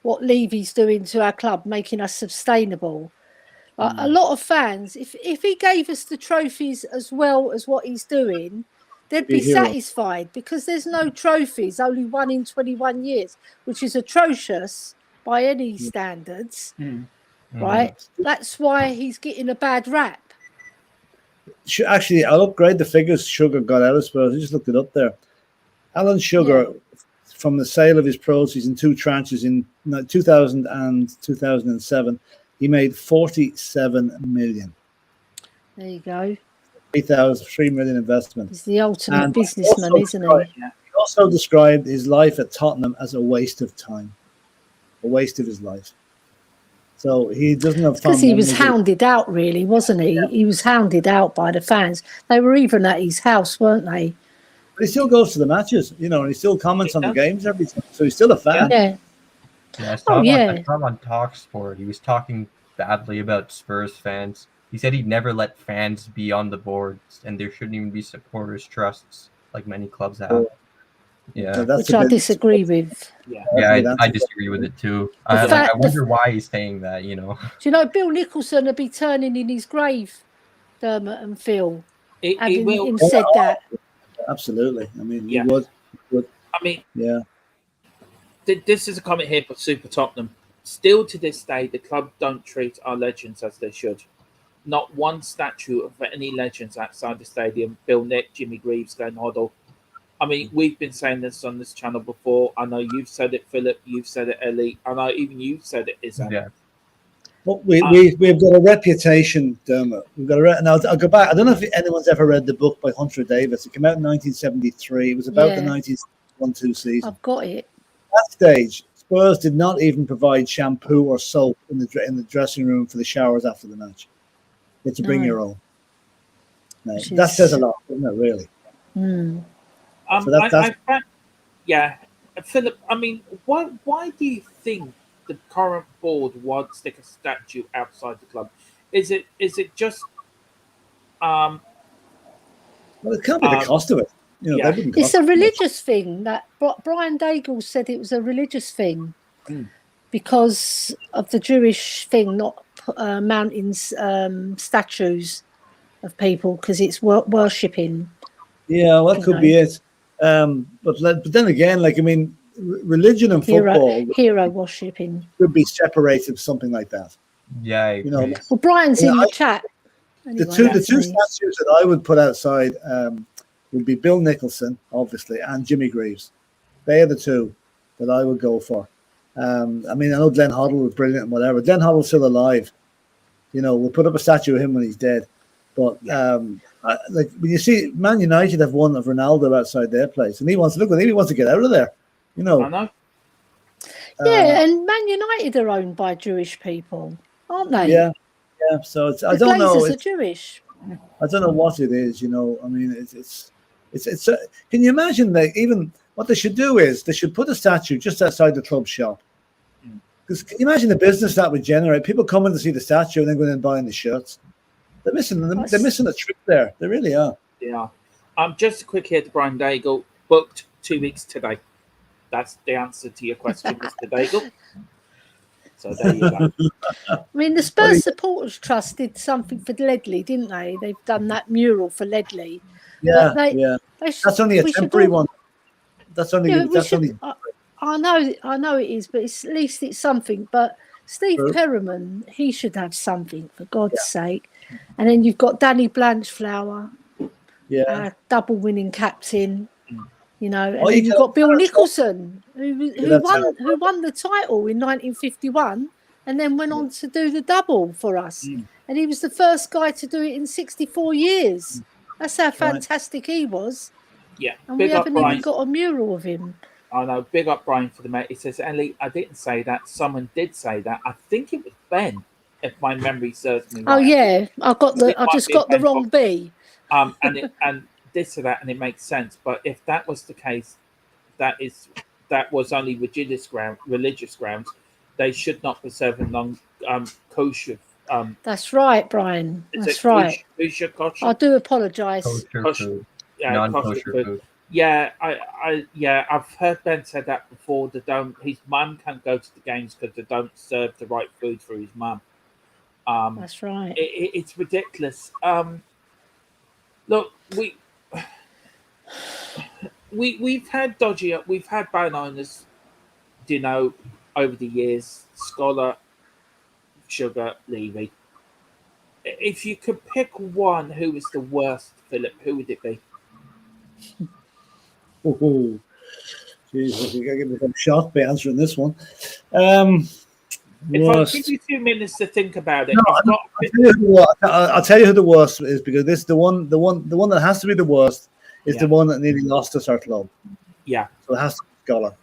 what Levy's doing to our club, making us sustainable? A lot of fans, if he gave us the trophies as well as what he's doing, they'd be satisfied, because there's no trophies, only 1 in 21 years, which is atrocious by any standards, right? That's why he's getting a bad rap. Actually, I'll upgrade the figures Sugar got out of Spurs. I just looked it up there. Alan Sugar, from the sale of his proceeds in 2 tranches in 2000 and 2007, he made 47 million. There you go. 3 million investment. He's the ultimate businessman, isn't he? He also described his life at Tottenham as a waste of time, a waste of his life. So he doesn't have fun. Because he was hounded out, really, wasn't he? Yeah. He was hounded out by the fans. They were even at his house, weren't they? But he still goes to the matches, you know, and he still comments on the games every time. So he's still a fan. Yeah. I saw him on TalkSport. He was talking badly about Spurs fans. He said he'd never let fans be on the boards, and there shouldn't even be supporters' trusts like many clubs have. Yeah. So that's which I disagree with. Yeah. Yeah, I disagree with it too. I wonder why he's saying that, you know. Do you know Bill Nicholson would be turning in his grave, Dermot and Phil, It will. him said that. Absolutely. I mean, Yeah. he would. I mean, Yeah. This is a comment here for Super Tottenham. Still to this day, the club don't treat our legends as they should. Not one statue of any legends outside the stadium. Bill Nick, Jimmy Greaves, Glenn Hoddle. I mean, we've been saying this on this channel before. I know you've said it, Philip. You've said it, Ellie. I know even you've said it, Izan. Yeah. Well, we've got a reputation, Dermot. We've got now I'll go back. I don't know if anyone's ever read the book by Hunter Davis. It came out in 1973. It was about the 1971-2 season. I've got it. At that stage, Spurs did not even provide shampoo or soap in the dressing room for the showers after the match. You had to bring your own. No, that says a lot, doesn't it? Really. Mm. Yeah, Philip. I mean, why do you think the current board won't stick a statue outside the club? Is it just? Well, it can't be the cost of it. You know, it's a religious thing. That Brian Daigle said it was a religious thing because of the Jewish thing, not mounting statues of people because it's worshipping. Yeah, well, that could be it. But then again, like I mean, religion and football, hero worshipping could be separated, something like that. Yeah, you know. Well, Brian's in the chat. Anyway, the two statues that I would put outside would be Bill Nicholson, obviously, and Jimmy Greaves. They are the two that I would go for. I mean, I know Glenn Hoddle was brilliant and whatever. Glenn Hoddle's still alive. You know, we'll put up a statue of him when he's dead. But like when you see Man United have one of Ronaldo outside their place, and he wants to get out of there. You know. I know. Yeah, and Man United are owned by Jewish people, aren't they? Yeah. So I don't know. The Glazers are Jewish. I don't know what it is. You know, I mean, it's. Can you imagine that even what they should do is they should put a statue just outside the club shop. Because can you imagine the business that would generate? People coming to see the statue and then going and buying the shirts. They're missing a trick there. They really are. Yeah. Just a quick here to Brian Daigle. Booked 2 weeks today. That's the answer to your question, Mr. Daigle. So there you go. I mean, the Spurs Supporters Trust did something for Ledley, didn't they? They've done that mural for Ledley. Yeah, that's only a temporary one. That's only. I know it is, but at least it's something. But Steve Perriman, he should have something for God's sake. And then you've got Danny Blanchflower, double winning captain. You know, and then you've got Bill Nicholson, who won the title in 1951, and then went on to do the double for us. And he was the first guy to do it in 64 years. That's how fantastic he was. Yeah, and we haven't even got a mural of him. I know. Big up Brian for the mate. He says, Ellie, I didn't say that. Someone did say that. I think it was Ben, if my memory serves me right. Oh yeah, I just got the wrong B. And this or that, and it makes sense. But if that was the case, that was only religious grounds. They should not be serving kosher. That's right, Brian. That's right. Kosher. I do apologise. Kosher food. Yeah, I've heard Ben said that before. His mum can't go to the games because they don't serve the right food for his mum. That's right. It's ridiculous. Look, we've had bad owners, you know, over the years. Scholar, Sugar, Levy. If you could pick one who was the worst, Philip, who would it be? Oh, Jesus, you're going to get me shocked by answering this one. If I give you 2 minutes to think about it, I'll tell you who the worst is, because this the one that has to be the worst is the one that nearly lost us our club. Yeah. So it has to be Scholar.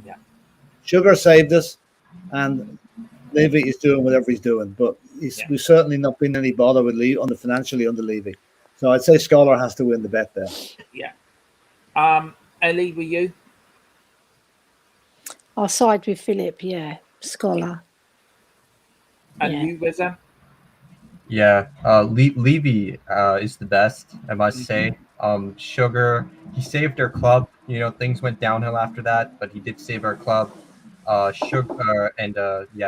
Yeah. Sugar saved us, and Levy is doing whatever he's doing, but we've certainly not been any bother with financially under Levy. So I'd say Scholar has to win the bet there. Yeah. Ellie, were you? I'll side with Philip. Yeah, Scholar. And you, Reza? Yeah, Levy is the best, I must say. Sugar, he saved our club. You know, things went downhill after that, but he did save our club. Sugar and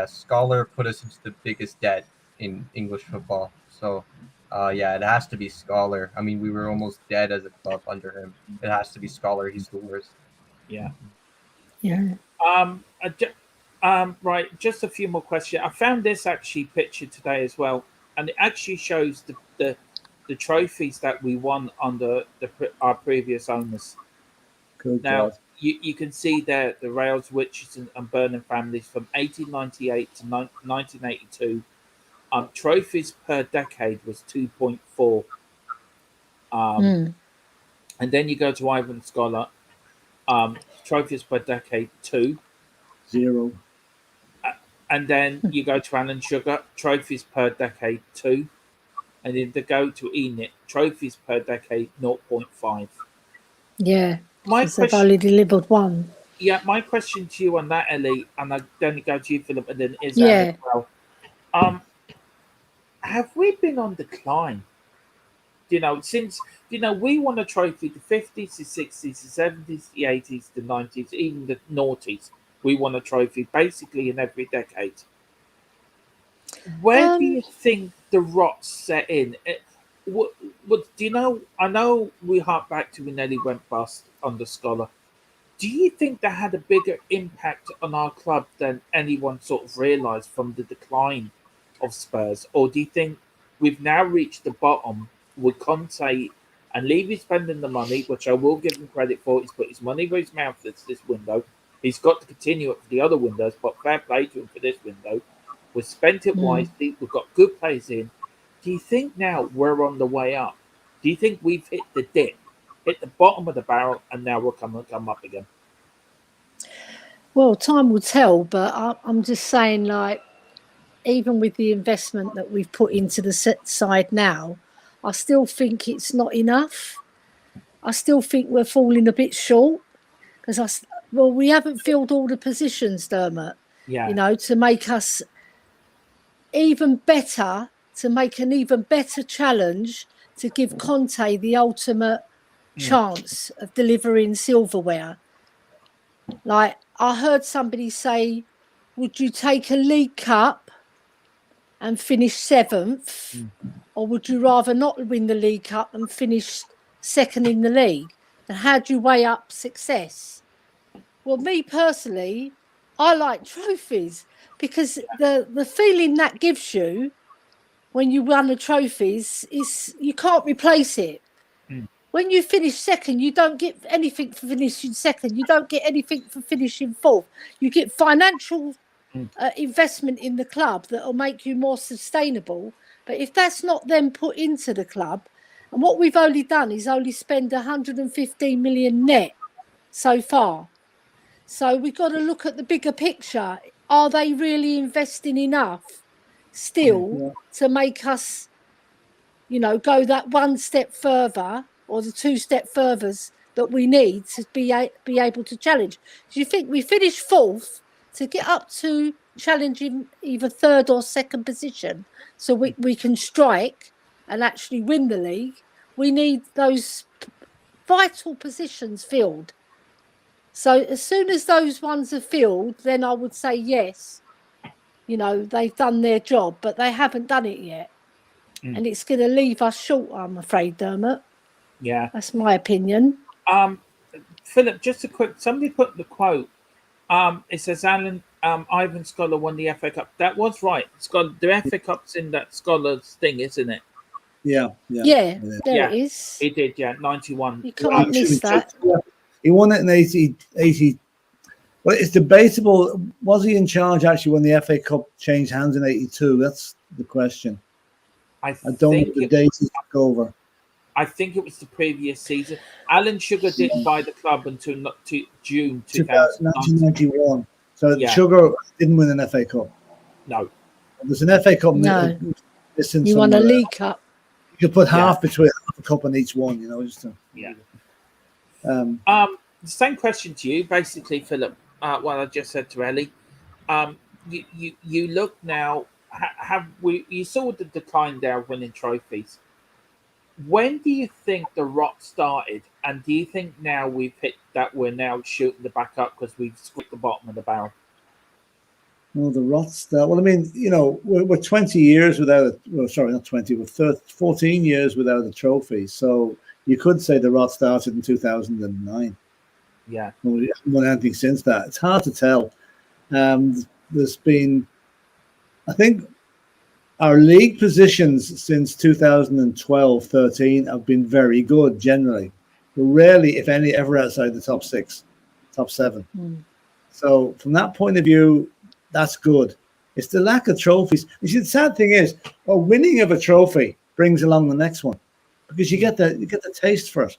Scholar put us into the biggest debt in English football. So, yeah, it has to be Scholar. I mean, we were almost dead as a club under him. It has to be Scholar. He's the worst. Yeah. Yeah. Right. Just a few more questions. I found this actually pictured today as well, and it actually shows the trophies that we won under our previous owners. Good Now God. you can see there the Rails, Richardson, and Burnham families from 1898 to 1982. Trophies per decade was 2.4. And then you go to Irving Scholar. Trophies per decade 2. 0. And then you go to Alan Sugar, trophies per decade 2. And then to go to Enid, trophies per decade 0.5. Yeah. My Because they've question, only delivered one. yeah, my question to you on that, Ellie, and I then go to you, Philip, and then Izan Yeah. as well. Have we been on decline? Since we won a trophy the 50s, the 60s, the 70s, the 80s, the 90s, even the noughties. We won a trophy basically in every decade. Where do you think the rot set in? What do you know? I know we hark back to when Nealy went bust under Scholar. Do you think that had a bigger impact on our club than anyone sort of realised from the decline of Spurs? Or do you think we've now reached the bottom with Conte and Levy spending the money, which I will give him credit for, he's put his money where his mouth is this window. He's got to continue it for the other windows, but fair play to him for this window. We've spent it wisely. We've got good players in. Do you think now we're on the way up? Do you think we've hit the dip, hit the bottom of the barrel, and now we'll come up again? Well, time will tell, but I'm just saying, like, even with the investment that we've put into the side now, I still think it's not enough. I still think we're falling a bit short because we haven't filled all the positions, Dermot. Yeah. To make us even better, to make an even better challenge, to give Conte the ultimate chance of delivering silverware. Like, I heard somebody say, would you take a League Cup and finish 7th, or would you rather not win the League Cup and finish 2nd in the league? And how do you weigh up success? Well, me personally, I like trophies because the feeling that gives you when you won the trophies is you can't replace it. When you finish 2nd, you don't get anything for finishing 2nd. You don't get anything for finishing 4th. You get financial investment in the club that will make you more sustainable. But if that's not then put into the club, and what we've only done is only spend 115 million net so far. So we've got to look at the bigger picture. Are they really investing enough still to make us, go that one step further or the 2 step furthers that we need to be able to challenge? Do you think we finish 4th to get up to challenging either 3rd or 2nd position so we can strike and actually win the league? We need those vital positions filled. So as soon as those ones are filled, then I would say yes, they've done their job, but they haven't done it yet. And it's going to leave us short, I'm afraid, Dermot. Yeah. That's my opinion. Philip, just a quick, somebody put the quote. It says Ivan Scholar won the FA Cup. That was right. The FA Cup's in that Scholar's thing, isn't it? Yeah, there it is. He did, 91. You can't miss that. He won it in 80. Well, it's debatable. Was he in charge actually when the FA Cup changed hands in 82? That's the question. I don't know the date he took over. I think it was the previous season. Alan Sugar didn't buy the club until June 1991. So Sugar didn't win an FA Cup. No. There's an FA Cup. No. You won a League Cup. You could put half between half a cup on each one, just to, the same question to you, basically, Philip. What I just said to Ellie. You look now. You saw the decline there of winning trophies. when do you think the rot started? And do you think now we've hit that we're now shooting the back up because we've squeaked the bottom of the barrel? Well, the rot start. Well, I mean, we're 20 years without it. Well, sorry, not 20. We're 14 years without a trophy. So you could say the rot started in 2009. Yeah. Well, we haven't won anything since that. It's hard to tell. There's been, I think, our league positions since 2012-13 have been very good generally. But rarely, if any, ever outside the top 6, top 7. So from that point of view, that's good. It's the lack of trophies. You see, the sad thing is, winning of a trophy brings along the next one because you get the taste for it.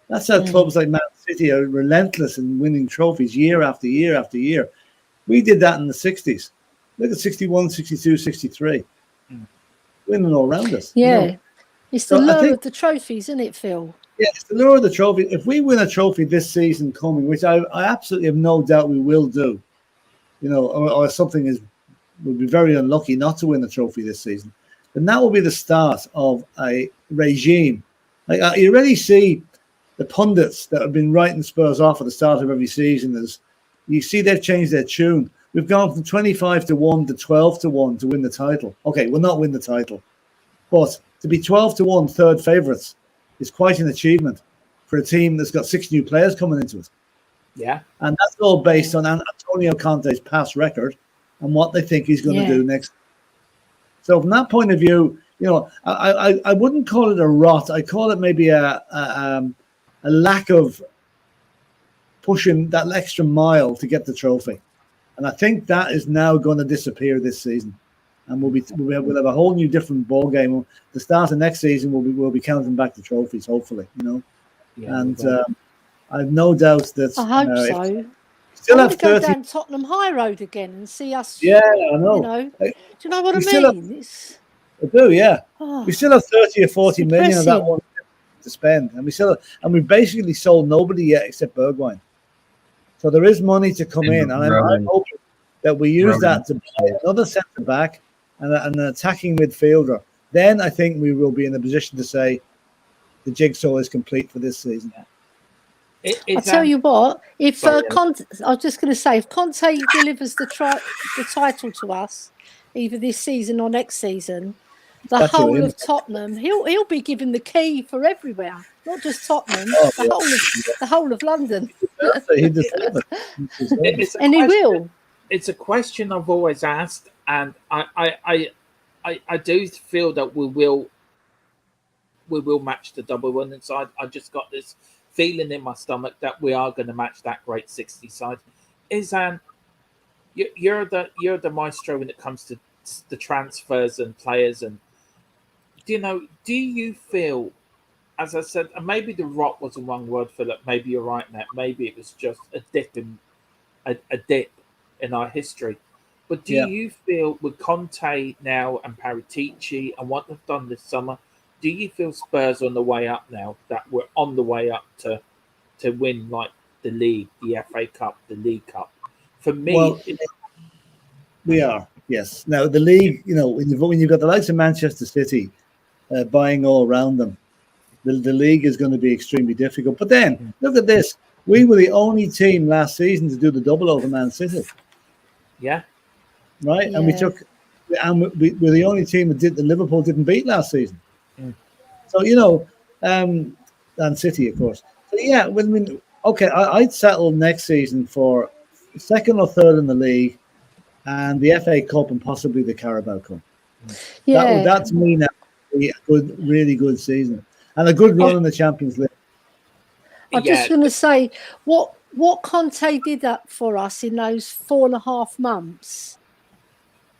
That's how clubs like Man City are relentless in winning trophies year after year after year. We did that in the 60s. Look at 61, 62, 63. Winning all around us. Yeah. It's the lure of the trophies, isn't it, Phil? Yeah, it's the lure of the trophy. If we win a trophy this season coming, which I absolutely have no doubt we will do, or something we'll be very unlucky not to win a trophy this season, then that will be the start of a regime. Like you already see the pundits that have been writing Spurs off at the start of every season, as you see they've changed their tune. We've gone from 25-1 to 12-1 to win the title. Okay, we'll not win the title, but to be 12-1 third favourites is quite an achievement for a team that's got 6 new players coming into it. Yeah. And that's all based on Antonio Conte's past record and what they think he's going to do next. So from that point of view, I wouldn't call it a rot. I call it maybe a lack of pushing that extra mile to get the trophy. And I think that is now going to disappear this season. And we'll have a whole new different ball game. The start of next season, we'll be counting back the trophies, hopefully, Yeah, and I have no doubt that. I hope so. Still I have want to go down Tottenham High Road again and see us. Yeah, I know. Do you know what I mean? I do, yeah. We still have 30 or 40 million of that one to spend, and we've basically sold nobody yet except Bergwijn. So there is money to come in, and I'm hoping that we use that to buy another centre back and an attacking midfielder. Then I think we will be in a position to say the jigsaw is complete for this season. I'll tell you what, if Conte, I was just going to say, if Conte delivers the title to us, either this season or next season, the whole of Tottenham, he'll be given the key for everywhere, not just Tottenham, the whole of London. And he will. It's a question I've always asked, and I do feel that we will match the double win inside. I just got this feeling in my stomach that we are going to match that great 60 side. You're the maestro when it comes to the transfers and players, and do you feel, as I said, and maybe the rot wasn't one word, Philip, maybe you're right, Matt, maybe it was just a dip in our history, but do you feel with Conte now and Paratici and what they've done this summer, do you feel Spurs on the way up now, that we're on the way up to win like the league, the FA Cup, the League Cup? For me, we are, yes. Now the league, when you've got the likes of Manchester City buying all around them, the league is going to be extremely difficult. But then look at this: we were the only team last season to do the double over Man City. Yeah, right. Yeah. And we're the only team that Liverpool didn't beat last season. So and City, of course. So I'd settle next season for second or third in the league, and the FA Cup and possibly the Carabao Cup. Yeah, that's me now. A really good season and a good run in the Champions League. I'm just going to say what Conte did that for us in those 4.5 months.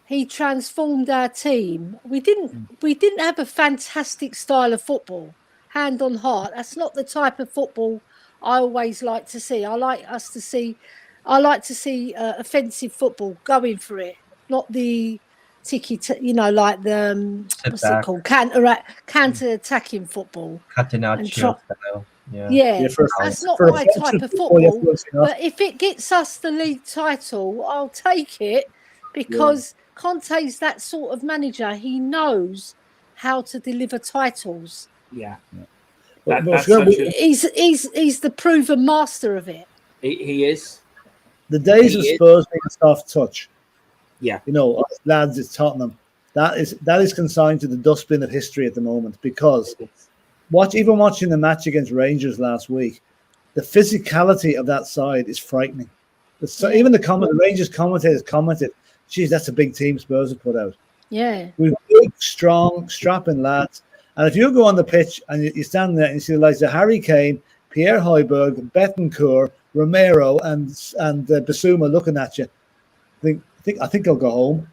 He transformed our team. We didn't have a fantastic style of football. Hand on heart, that's not the type of football I always like to see. I like to see offensive football, going for it, not the like the what's it called, counter attacking football. Catenaccio style. Yeah, that's not my type of football. But if it gets us the league title, I'll take it, because Conte's that sort of manager. He knows how to deliver titles. Yeah. But That's he's the proven master of it. he is. The days of Spurs being a soft touch. Yeah. You know, us lads, it's Tottenham. That is consigned to the dustbin of history at the moment, because even watching the match against Rangers last week, the physicality of that side is frightening. Even the Rangers commentators commented, geez, that's a big team Spurs have put out. Yeah. We've big, strong, strapping lads. And if you go on the pitch and you stand there and you see the likes of Harry Kane, Pierre Højbjerg, Betancourt, Romero, and Basuma looking at you, I think I'll go home.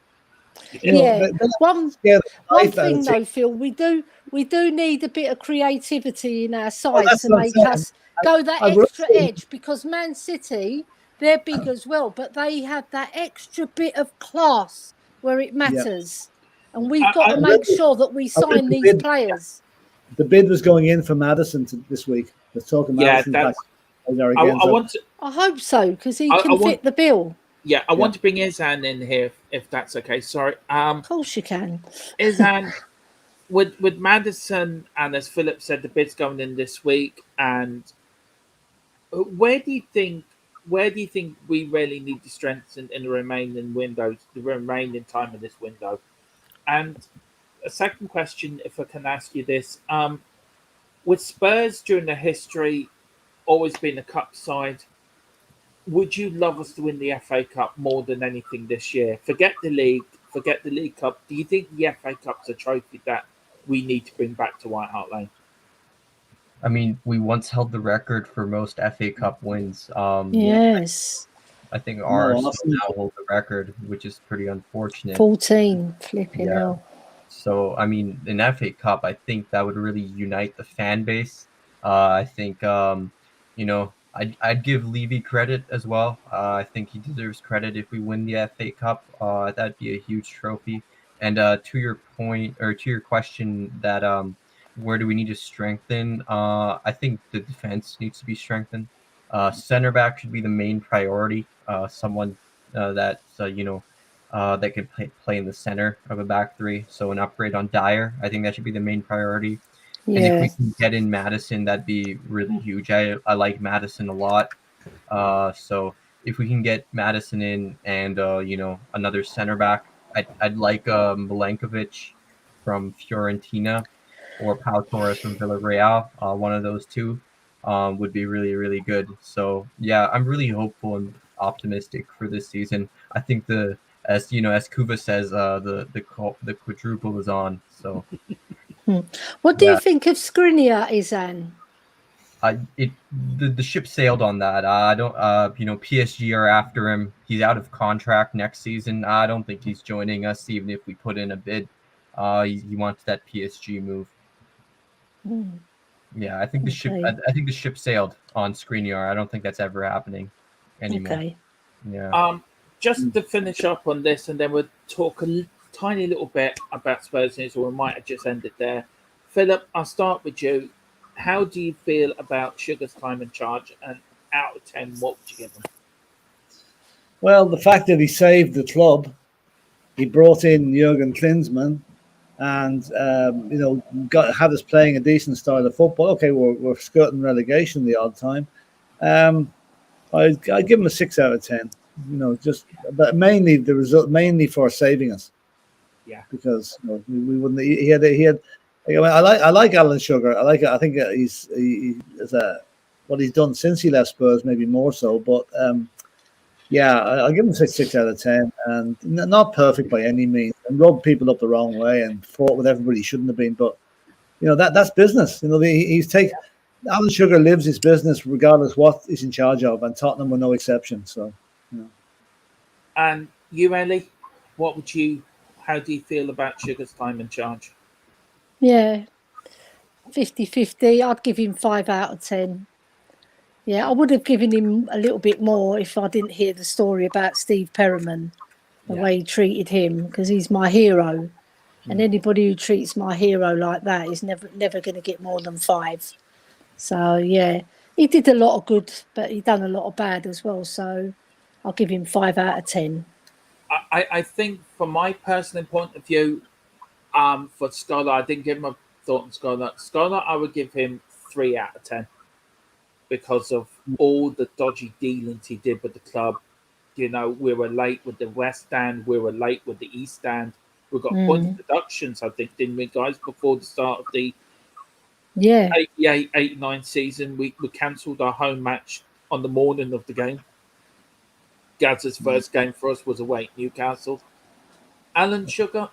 You know, one thing though, Phil, we do need a bit of creativity in our side to make us go that extra edge, because Man City, they're big as well, but they have that extra bit of class where it matters. And we've got to make sure that we sign these players. The bid was going in for Madison this week. Let's talk Madison. I hope so, because he can fit the bill. Yeah, I want to bring Izan in here, if that's okay. Sorry. Of course you can. Izan, with Madison, and as Philip said, the bid's going in this week. And where do you think we really need to strengthen in the remaining windows, the remaining time of this window? And a second question, if I can ask you this, with Spurs during their history always been a cup side, would you love us to win the FA Cup more than anything this year? Forget the league, forget the League Cup. Do you think the FA Cup's a trophy that we need to bring back to White Hart Lane? I mean, we once held the record for most FA Cup wins. Yes. I think ours now hold the record, which is pretty unfortunate. 14, flipping hell. So, I mean, in FA Cup, I think that would really unite the fan base. I think, I'd give Levy credit as well. I think he deserves credit if we win the FA Cup. That'd be a huge trophy. And to your point, or to your question that where do we need to strengthen? I think the defense needs to be strengthened. Center back should be the main priority. Someone that can play in the center of a back three. So an upgrade on Dyer, I think that should be the main priority. Yeah. And if we can get in Madison, that'd be really huge. I like Madison a lot. So if we can get Madison in and another center back, I'd like Milenkovic from Fiorentina or Pau Torres from Villarreal. One of those two would be really, really good. So yeah, I'm really hopeful and optimistic for this season. I think as Kuva says, the quadruple is on. So. What do you think of Skriniar, Izan? The ship sailed on that. I don't. PSG are after him. He's out of contract next season. I don't think he's joining us, even if we put in a bid. He wants that PSG move. Yeah, I think the ship. I think the ship sailed on Skriniar. I don't think that's ever happening anymore. Okay. Yeah. Just to finish up on this, and then we'll talk a tiny little bit about Spurs news, or we might have just ended there. Philip, I'll start with you. How do you feel about Sugar's time in charge? And out of 10, what would you give him? Well, the fact that he saved the club, he brought in Jurgen Klinsmann, and had us playing a decent style of football. Okay, we're skirting relegation the odd time. I'd give him a 6 out of 10. But mainly the result, mainly for saving us. Yeah, because we wouldn't. He had. I like Alan Sugar. I think what he's done since he left Spurs, maybe more so. But I'll give him 6 out of 10, and not perfect by any means, and rubbed people up the wrong way, and fought with everybody he shouldn't have been. But that's business. Alan Sugar lives his business regardless what he's in charge of, and Tottenham were no exception. So, And you, Ellie, how do you feel about Sugar's time in charge? Yeah, 50-50. I'd give him 5 out of 10. Yeah, I would have given him a little bit more if I didn't hear the story about Steve Perriman, the way he treated him, because he's my hero. And anybody who treats my hero like that is never going to get more than 5. So, yeah, he did a lot of good, but he done a lot of bad as well. So I'll give him 5 out of 10. I think from my personal point of view, for Scholar, I didn't give him a thought on Scholar. Scholar, I would give him 3 out of 10 because of all the dodgy dealings he did with the club. You know, we were late with the West Stand, we were late with the East Stand. We got points deductions, I think, didn't we, guys, before the start of the 88-89 season. We cancelled our home match on the morning of the game. Gaz's first game for us was away at Newcastle. Alan Sugar,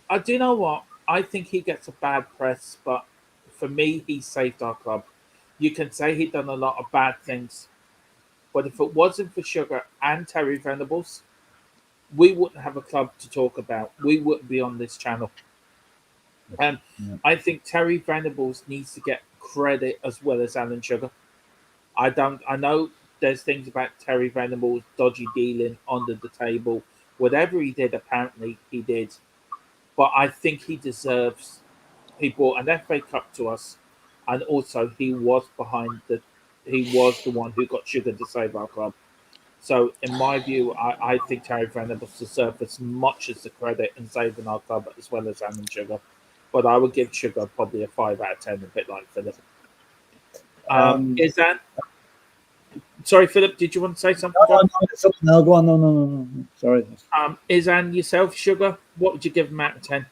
I do know what? I think he gets a bad press, but for me, he saved our club. You can say he'd done a lot of bad things, but if it wasn't for Sugar and Terry Venables, we wouldn't have a club to talk about. We wouldn't be on this channel. And I think Terry Venables needs to get credit as well as Alan Sugar. I know there's things about Terry Venables, dodgy dealing, under the table. Whatever he did, apparently he did. But I think he deserves. He brought an FA Cup to us, and also he was the one who got Sugar to save our club. So, in my view, I think Terry Venables deserves as much as the credit in saving our club as well as Alan Sugar. But I would give Sugar probably a 5 out of 10, a bit like Philip. Is that? Sorry, Philip, did you want to say something? No, go on. No. Sorry. Izan, yourself, Sugar, what would you give him out of 10?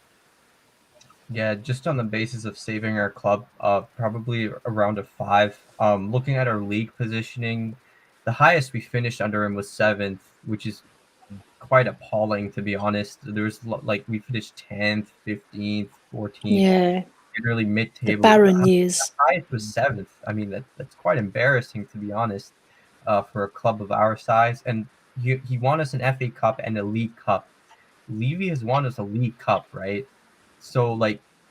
Yeah, just on the basis of saving our club, probably around a 5. Looking at our league positioning, the highest we finished under him was 7th, which is quite appalling, to be honest. There's we finished 10th, 15th, 14th, really mid-table. The barren years. The highest was 7th. I mean, that's quite embarrassing, to be honest, for a club of our size. And he won us an FA Cup and a League Cup. Levy has won us a League Cup, right? So,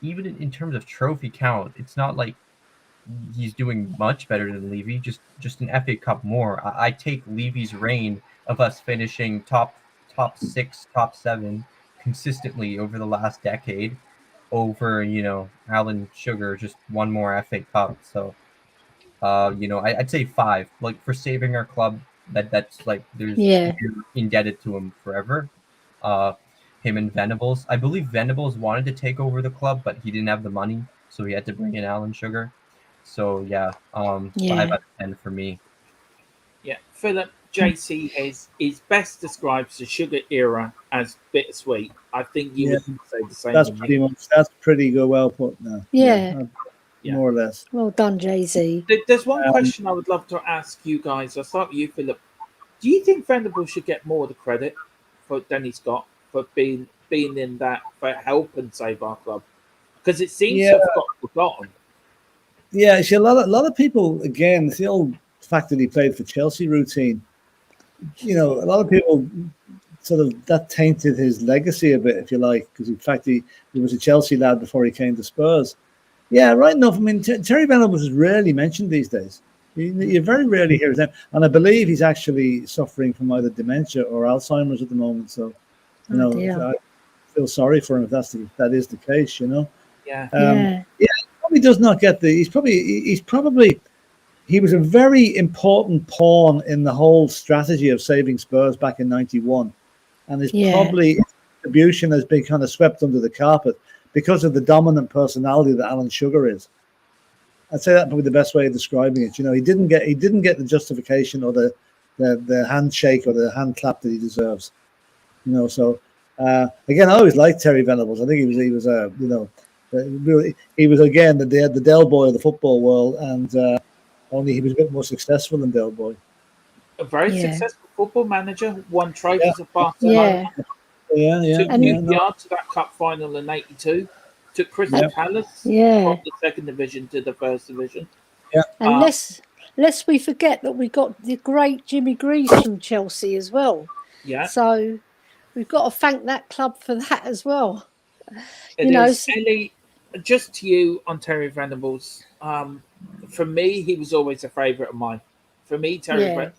even in terms of trophy count, it's not like he's doing much better than Levy, just an FA Cup more. I take Levy's reign of us finishing top 6, top 7 consistently over the last decade over, Alan Sugar, just one more FA Cup. So, I'd say 5. For saving our club, that's you're indebted to him forever. Him and Venables. I believe Venables wanted to take over the club, but he didn't have the money, so he had to bring in Alan Sugar. So 5 out of 10 for me. Yeah, Philip, JC is best describes the Sugar era as bittersweet. I think you would say the same. That's pretty good. Well put. Now. More or less. Well done, JC. There's one question I would love to ask you guys. I'll start with you, Philip. Do you think Venables should get more of the credit than he's got for being in that, for helping save our club? Because it seems to have got forgotten. Yeah, see, a lot of people, again, it's the old fact that he played for Chelsea routine. A lot of people sort of, that tainted his legacy a bit, if you like, because in fact he was a Chelsea lad before he came to Spurs. Yeah, right enough. I mean, Terry Venables is rarely mentioned these days. You very rarely hear his name. And I believe he's actually suffering from either dementia or Alzheimer's at the moment. So, I feel sorry for him if that is the case, He does not get he was a very important pawn in the whole strategy of saving Spurs back in 91. And his contribution has been kind of swept under the carpet because of the dominant personality that Alan Sugar is. I'd say that's probably the best way of describing it. He didn't get the justification or the handshake or the hand clap that he deserves. So again, I always liked Terry Venables. I think he was again the Del Boy of the football world, and only he was a bit more successful than Del Boy. A very successful football manager, won trophies at Barcelona. Took QPR to that cup final in '82. Took Crystal Palace from the second division to the first division. Yeah, and lest we forget that we got the great Jimmy Greaves from Chelsea as well. Yeah. So we've got to thank that club for that as well. Elly, just to you on Terry Venables. For me, he was always a favourite of mine. For me, Terry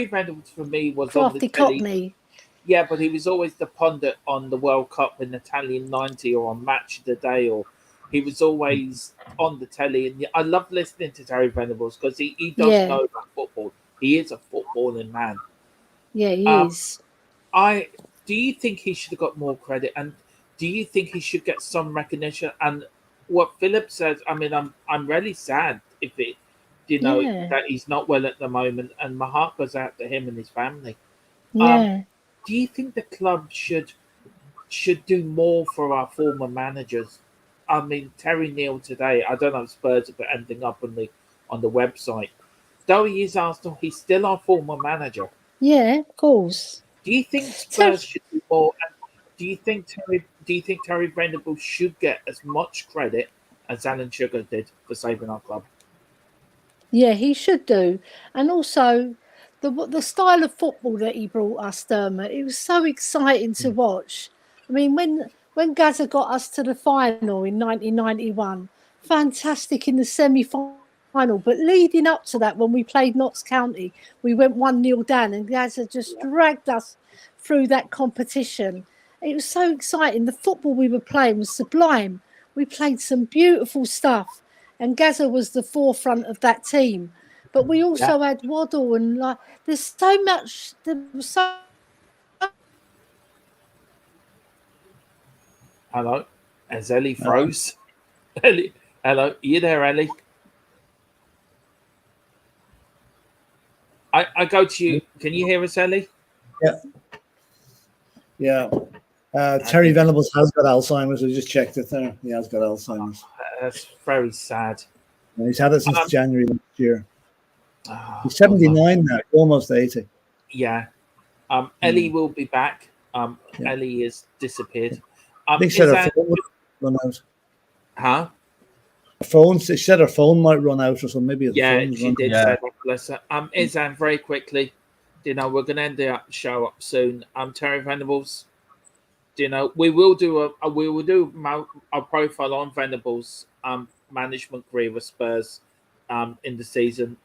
Venables for me was Crafty on the Cockney. Yeah, but he was always the pundit on the World Cup in Italian 90 or on Match of the Day, or he was always on the telly. And I love listening to Terry Venables because he does know about football. He is a footballing man. Yeah, he is. Do you think he should have got more credit? And do you think he should get some recognition? And what Philip says. I mean, I'm really sad if it, Yeah. that he's not well at the moment, and my heart goes out to him and his family. Yeah. Do you think the club should do more for our former managers? I mean, Terry Neal today. I don't know if Spurs have put anything up on the website. Though he is Arsenal, he's still our former manager. Yeah, of course. Do you think Ter- Spurs should do more? And do you think Terry Venables should get as much credit as Alan Sugar did for saving our club? Yeah, he should do. And also the style of football that he brought us, Dermot, it was so exciting to watch. I mean, when Gaza got us to the final in 1991, fantastic in the semi-final. But leading up to that, when we played Notts County, we went 1-0 down and Gaza just dragged us through that competition. It was so exciting. The football we were playing was sublime. We played some beautiful stuff. And Gaza was the forefront of that team. But we also had Waddle and there's so much. There was so. Hello, as Ellie froze. Ellie, hello, are you there, Ellie? I go to you. Can you hear us, Ellie? Yeah. Terry Venables has got Alzheimer's. We just checked it there. He has got Alzheimer's. That's very sad. And he's had it since January last year. He's 79 now, almost 80. Yeah. Ellie will be back. Ellie has disappeared. They said her phone might run out. Huh? She said her phone might run out or something. Maybe she did say that, bless her. Izan, very quickly, we're going to end the show up soon. Terry Venables, we will do a profile on Venables' management career with Spurs in the season.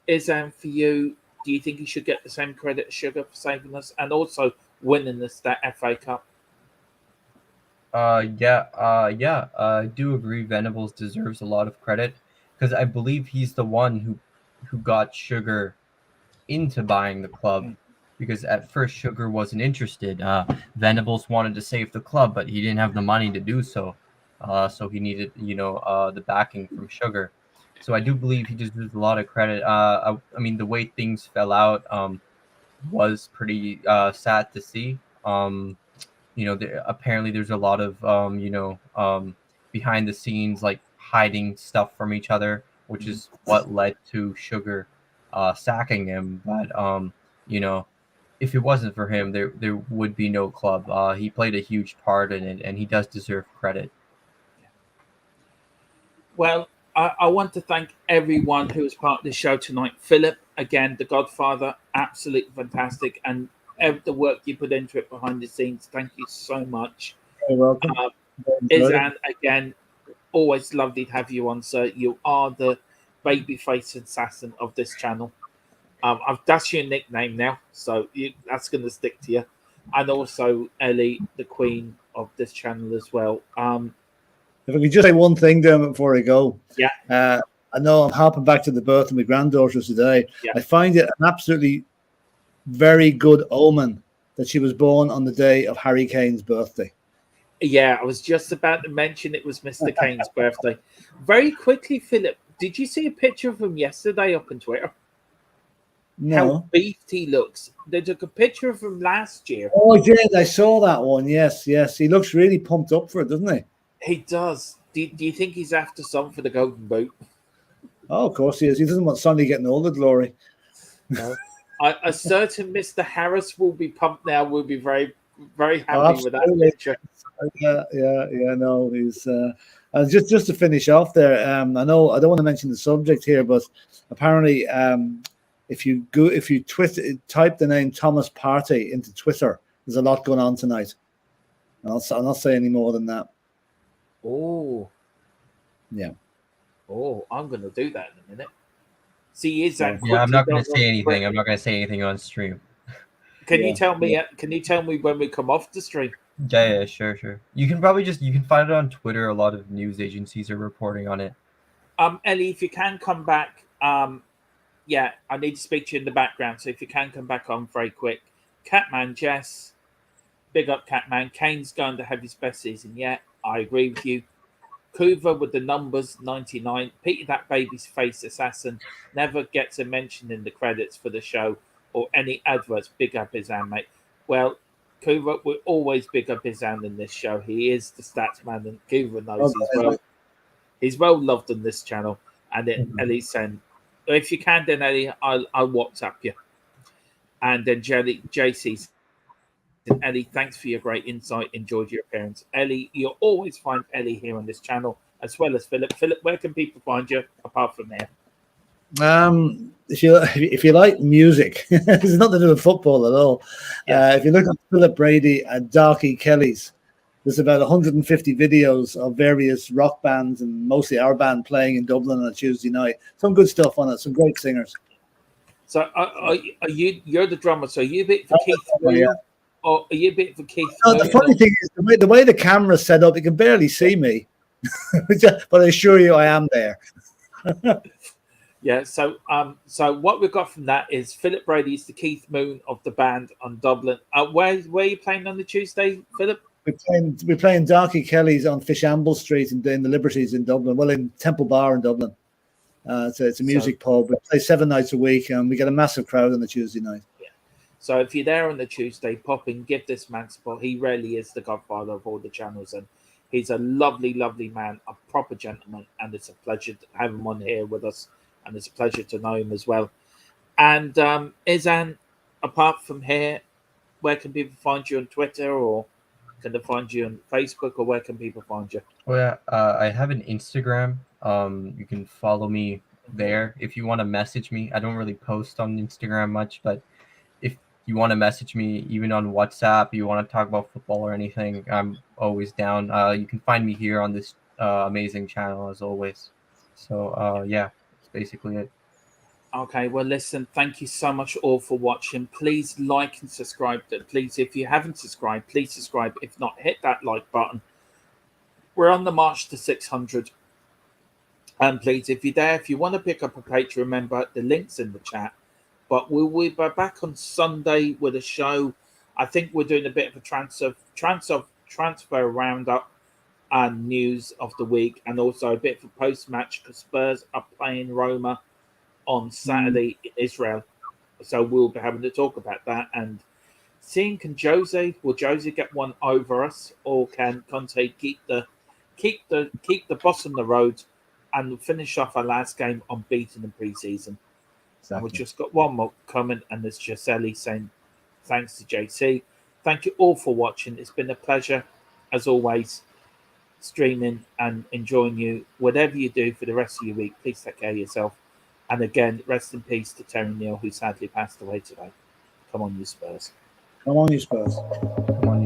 Izan, for you, do you think he should get the same credit as Sugar for saving us and also winning us that FA Cup? I do agree Venables deserves a lot of credit because I believe he's the one who got Sugar into buying the club, because at first Sugar wasn't interested. Venables wanted to save the club, but he didn't have the money to do so. So he needed, the backing from Sugar. So I do believe he deserves a lot of credit. I mean, the way things fell out was pretty sad to see. Apparently there's a lot of behind the scenes, like hiding stuff from each other, which is what led to Sugar sacking him. But if it wasn't for him, there would be no club. He played a huge part in it, and he does deserve credit. Well, I want to thank everyone who was part of the show tonight. Philip, again, the Godfather, absolutely fantastic, and the work you put into it behind the scenes. Thank you so much. You're welcome. Izan, again, always lovely to have you on, sir. You are the babyface assassin of this channel. That's your nickname now, so that's going to stick to you. And also Ellie, the queen of this channel as well. If I could just say one thing, Dermot, before I go. Yeah. I know I'm hopping back to the birth of my granddaughters today. Yeah. I find it an absolutely very good omen that she was born on the day of Harry Kane's birthday. Yeah, I was just about to mention it was Mr. Kane's birthday. Very quickly, Philip, did you see a picture of him yesterday up on Twitter? No. How beefed he looks. They took a picture of him last year. Oh, I did. I saw that one. Yes. He looks really pumped up for it, doesn't he? He does. Do you think he's after some for the Golden Boot? Oh, of course he is. He doesn't want Sonny getting all the glory. No. A certain Mr. Harris will be pumped now. We'll be very, very happy with that picture. Yeah. No, he's just to finish off there. I know I don't want to mention the subject here, but apparently, if you type the name Thomas Partey into Twitter, there's a lot going on tonight. I'll not say any more than that. Oh, yeah. Oh, I'm going to do that in a minute. See, is that? Yeah, I'm not going to say anything. I'm not going to say anything on stream. Can you tell me? Can you tell me when we come off the stream? Yeah, sure. You can probably you can find it on Twitter. A lot of news agencies are reporting on it. Ellie, if you can come back, I need to speak to you in the background. So if you can come back on very quick, Catman Jess, big up Catman. Kane's going to have his best season yet. I agree with you. Coover with the numbers 99. Peter that baby's face assassin never gets a mention in the credits for the show or any adverts. Big up his hand, mate. Well, Coover will always big up his hand in this show. He is the stats man, and Coover knows he's well loved on this channel. And Ellie's saying, if you can, then Ellie, I'll WhatsApp you. And then JC's and Ellie, thanks for your great insight. Enjoyed your appearance. Ellie, you'll always find Ellie here on this channel, as well as Philip. Philip, where can people find you apart from there? If you like music, it's nothing to do with football at all. Yeah. If you look at Philip Brady and Darky Kelly's, there's about 150 videos of various rock bands and mostly our band playing in Dublin on a Tuesday night. Some good stuff on it. Some great singers. So, are you're the drummer? So, are you a bit for Keith Moon? Yeah. Or are you a bit for Keith? No, the funny thing is the way the camera's set up, you can barely see me, but I assure you, I am there. Yeah. So what we've got from that is Philip Brady is the Keith Moon of the band on Dublin. Where are you playing on the Tuesday, Philip? We're playing Darky Kelly's on Fishamble Street in the Liberties in Dublin. Well, in Temple Bar in Dublin. It's a music pub. We play 7 nights a week, and we get a massive crowd on the Tuesday night. So if you're there on the Tuesday, pop in, give this man support. He really is the godfather of all the channels, and he's a lovely, lovely man, a proper gentleman, and it's a pleasure to have him on here with us, and it's a pleasure to know him as well. And Izan, apart from here, where can people find you on Twitter, or can they find you on Facebook, or where can people find you? Oh yeah, I have an Instagram. You can follow me there if you want to message me. I don't really post on Instagram much, but if you want to message me, even on WhatsApp, you want to talk about football or anything, I'm always down. You can find me here on this amazing channel as always. So yeah, that's basically it. Okay, well, listen, thank you so much all for watching. Please like and subscribe. Please, if you haven't subscribed, please subscribe. If not, hit that like button. We're on the march to 600. And please, if you're there, if you want to pick up a page, remember the link's in the chat. But we'll be back on Sunday with a show. I think we're doing a bit of a transfer roundup and news of the week, and also a bit of a post-match because Spurs are playing Roma on Saturday in Israel. So we'll be having to talk about that and seeing will Jose get one over us, or can Conte keep the boss on the road and finish off our last game unbeaten in pre-season. Exactly. And we've just got one more comment, and there's Giselle saying thanks to JC. Thank you all for watching. It's been a pleasure, as always, streaming and enjoying you. Whatever you do for the rest of your week, please take care of yourself. And again, rest in peace to Terry Neal, who sadly passed away today. Come on, you Spurs. Come on, you Spurs. Come on, you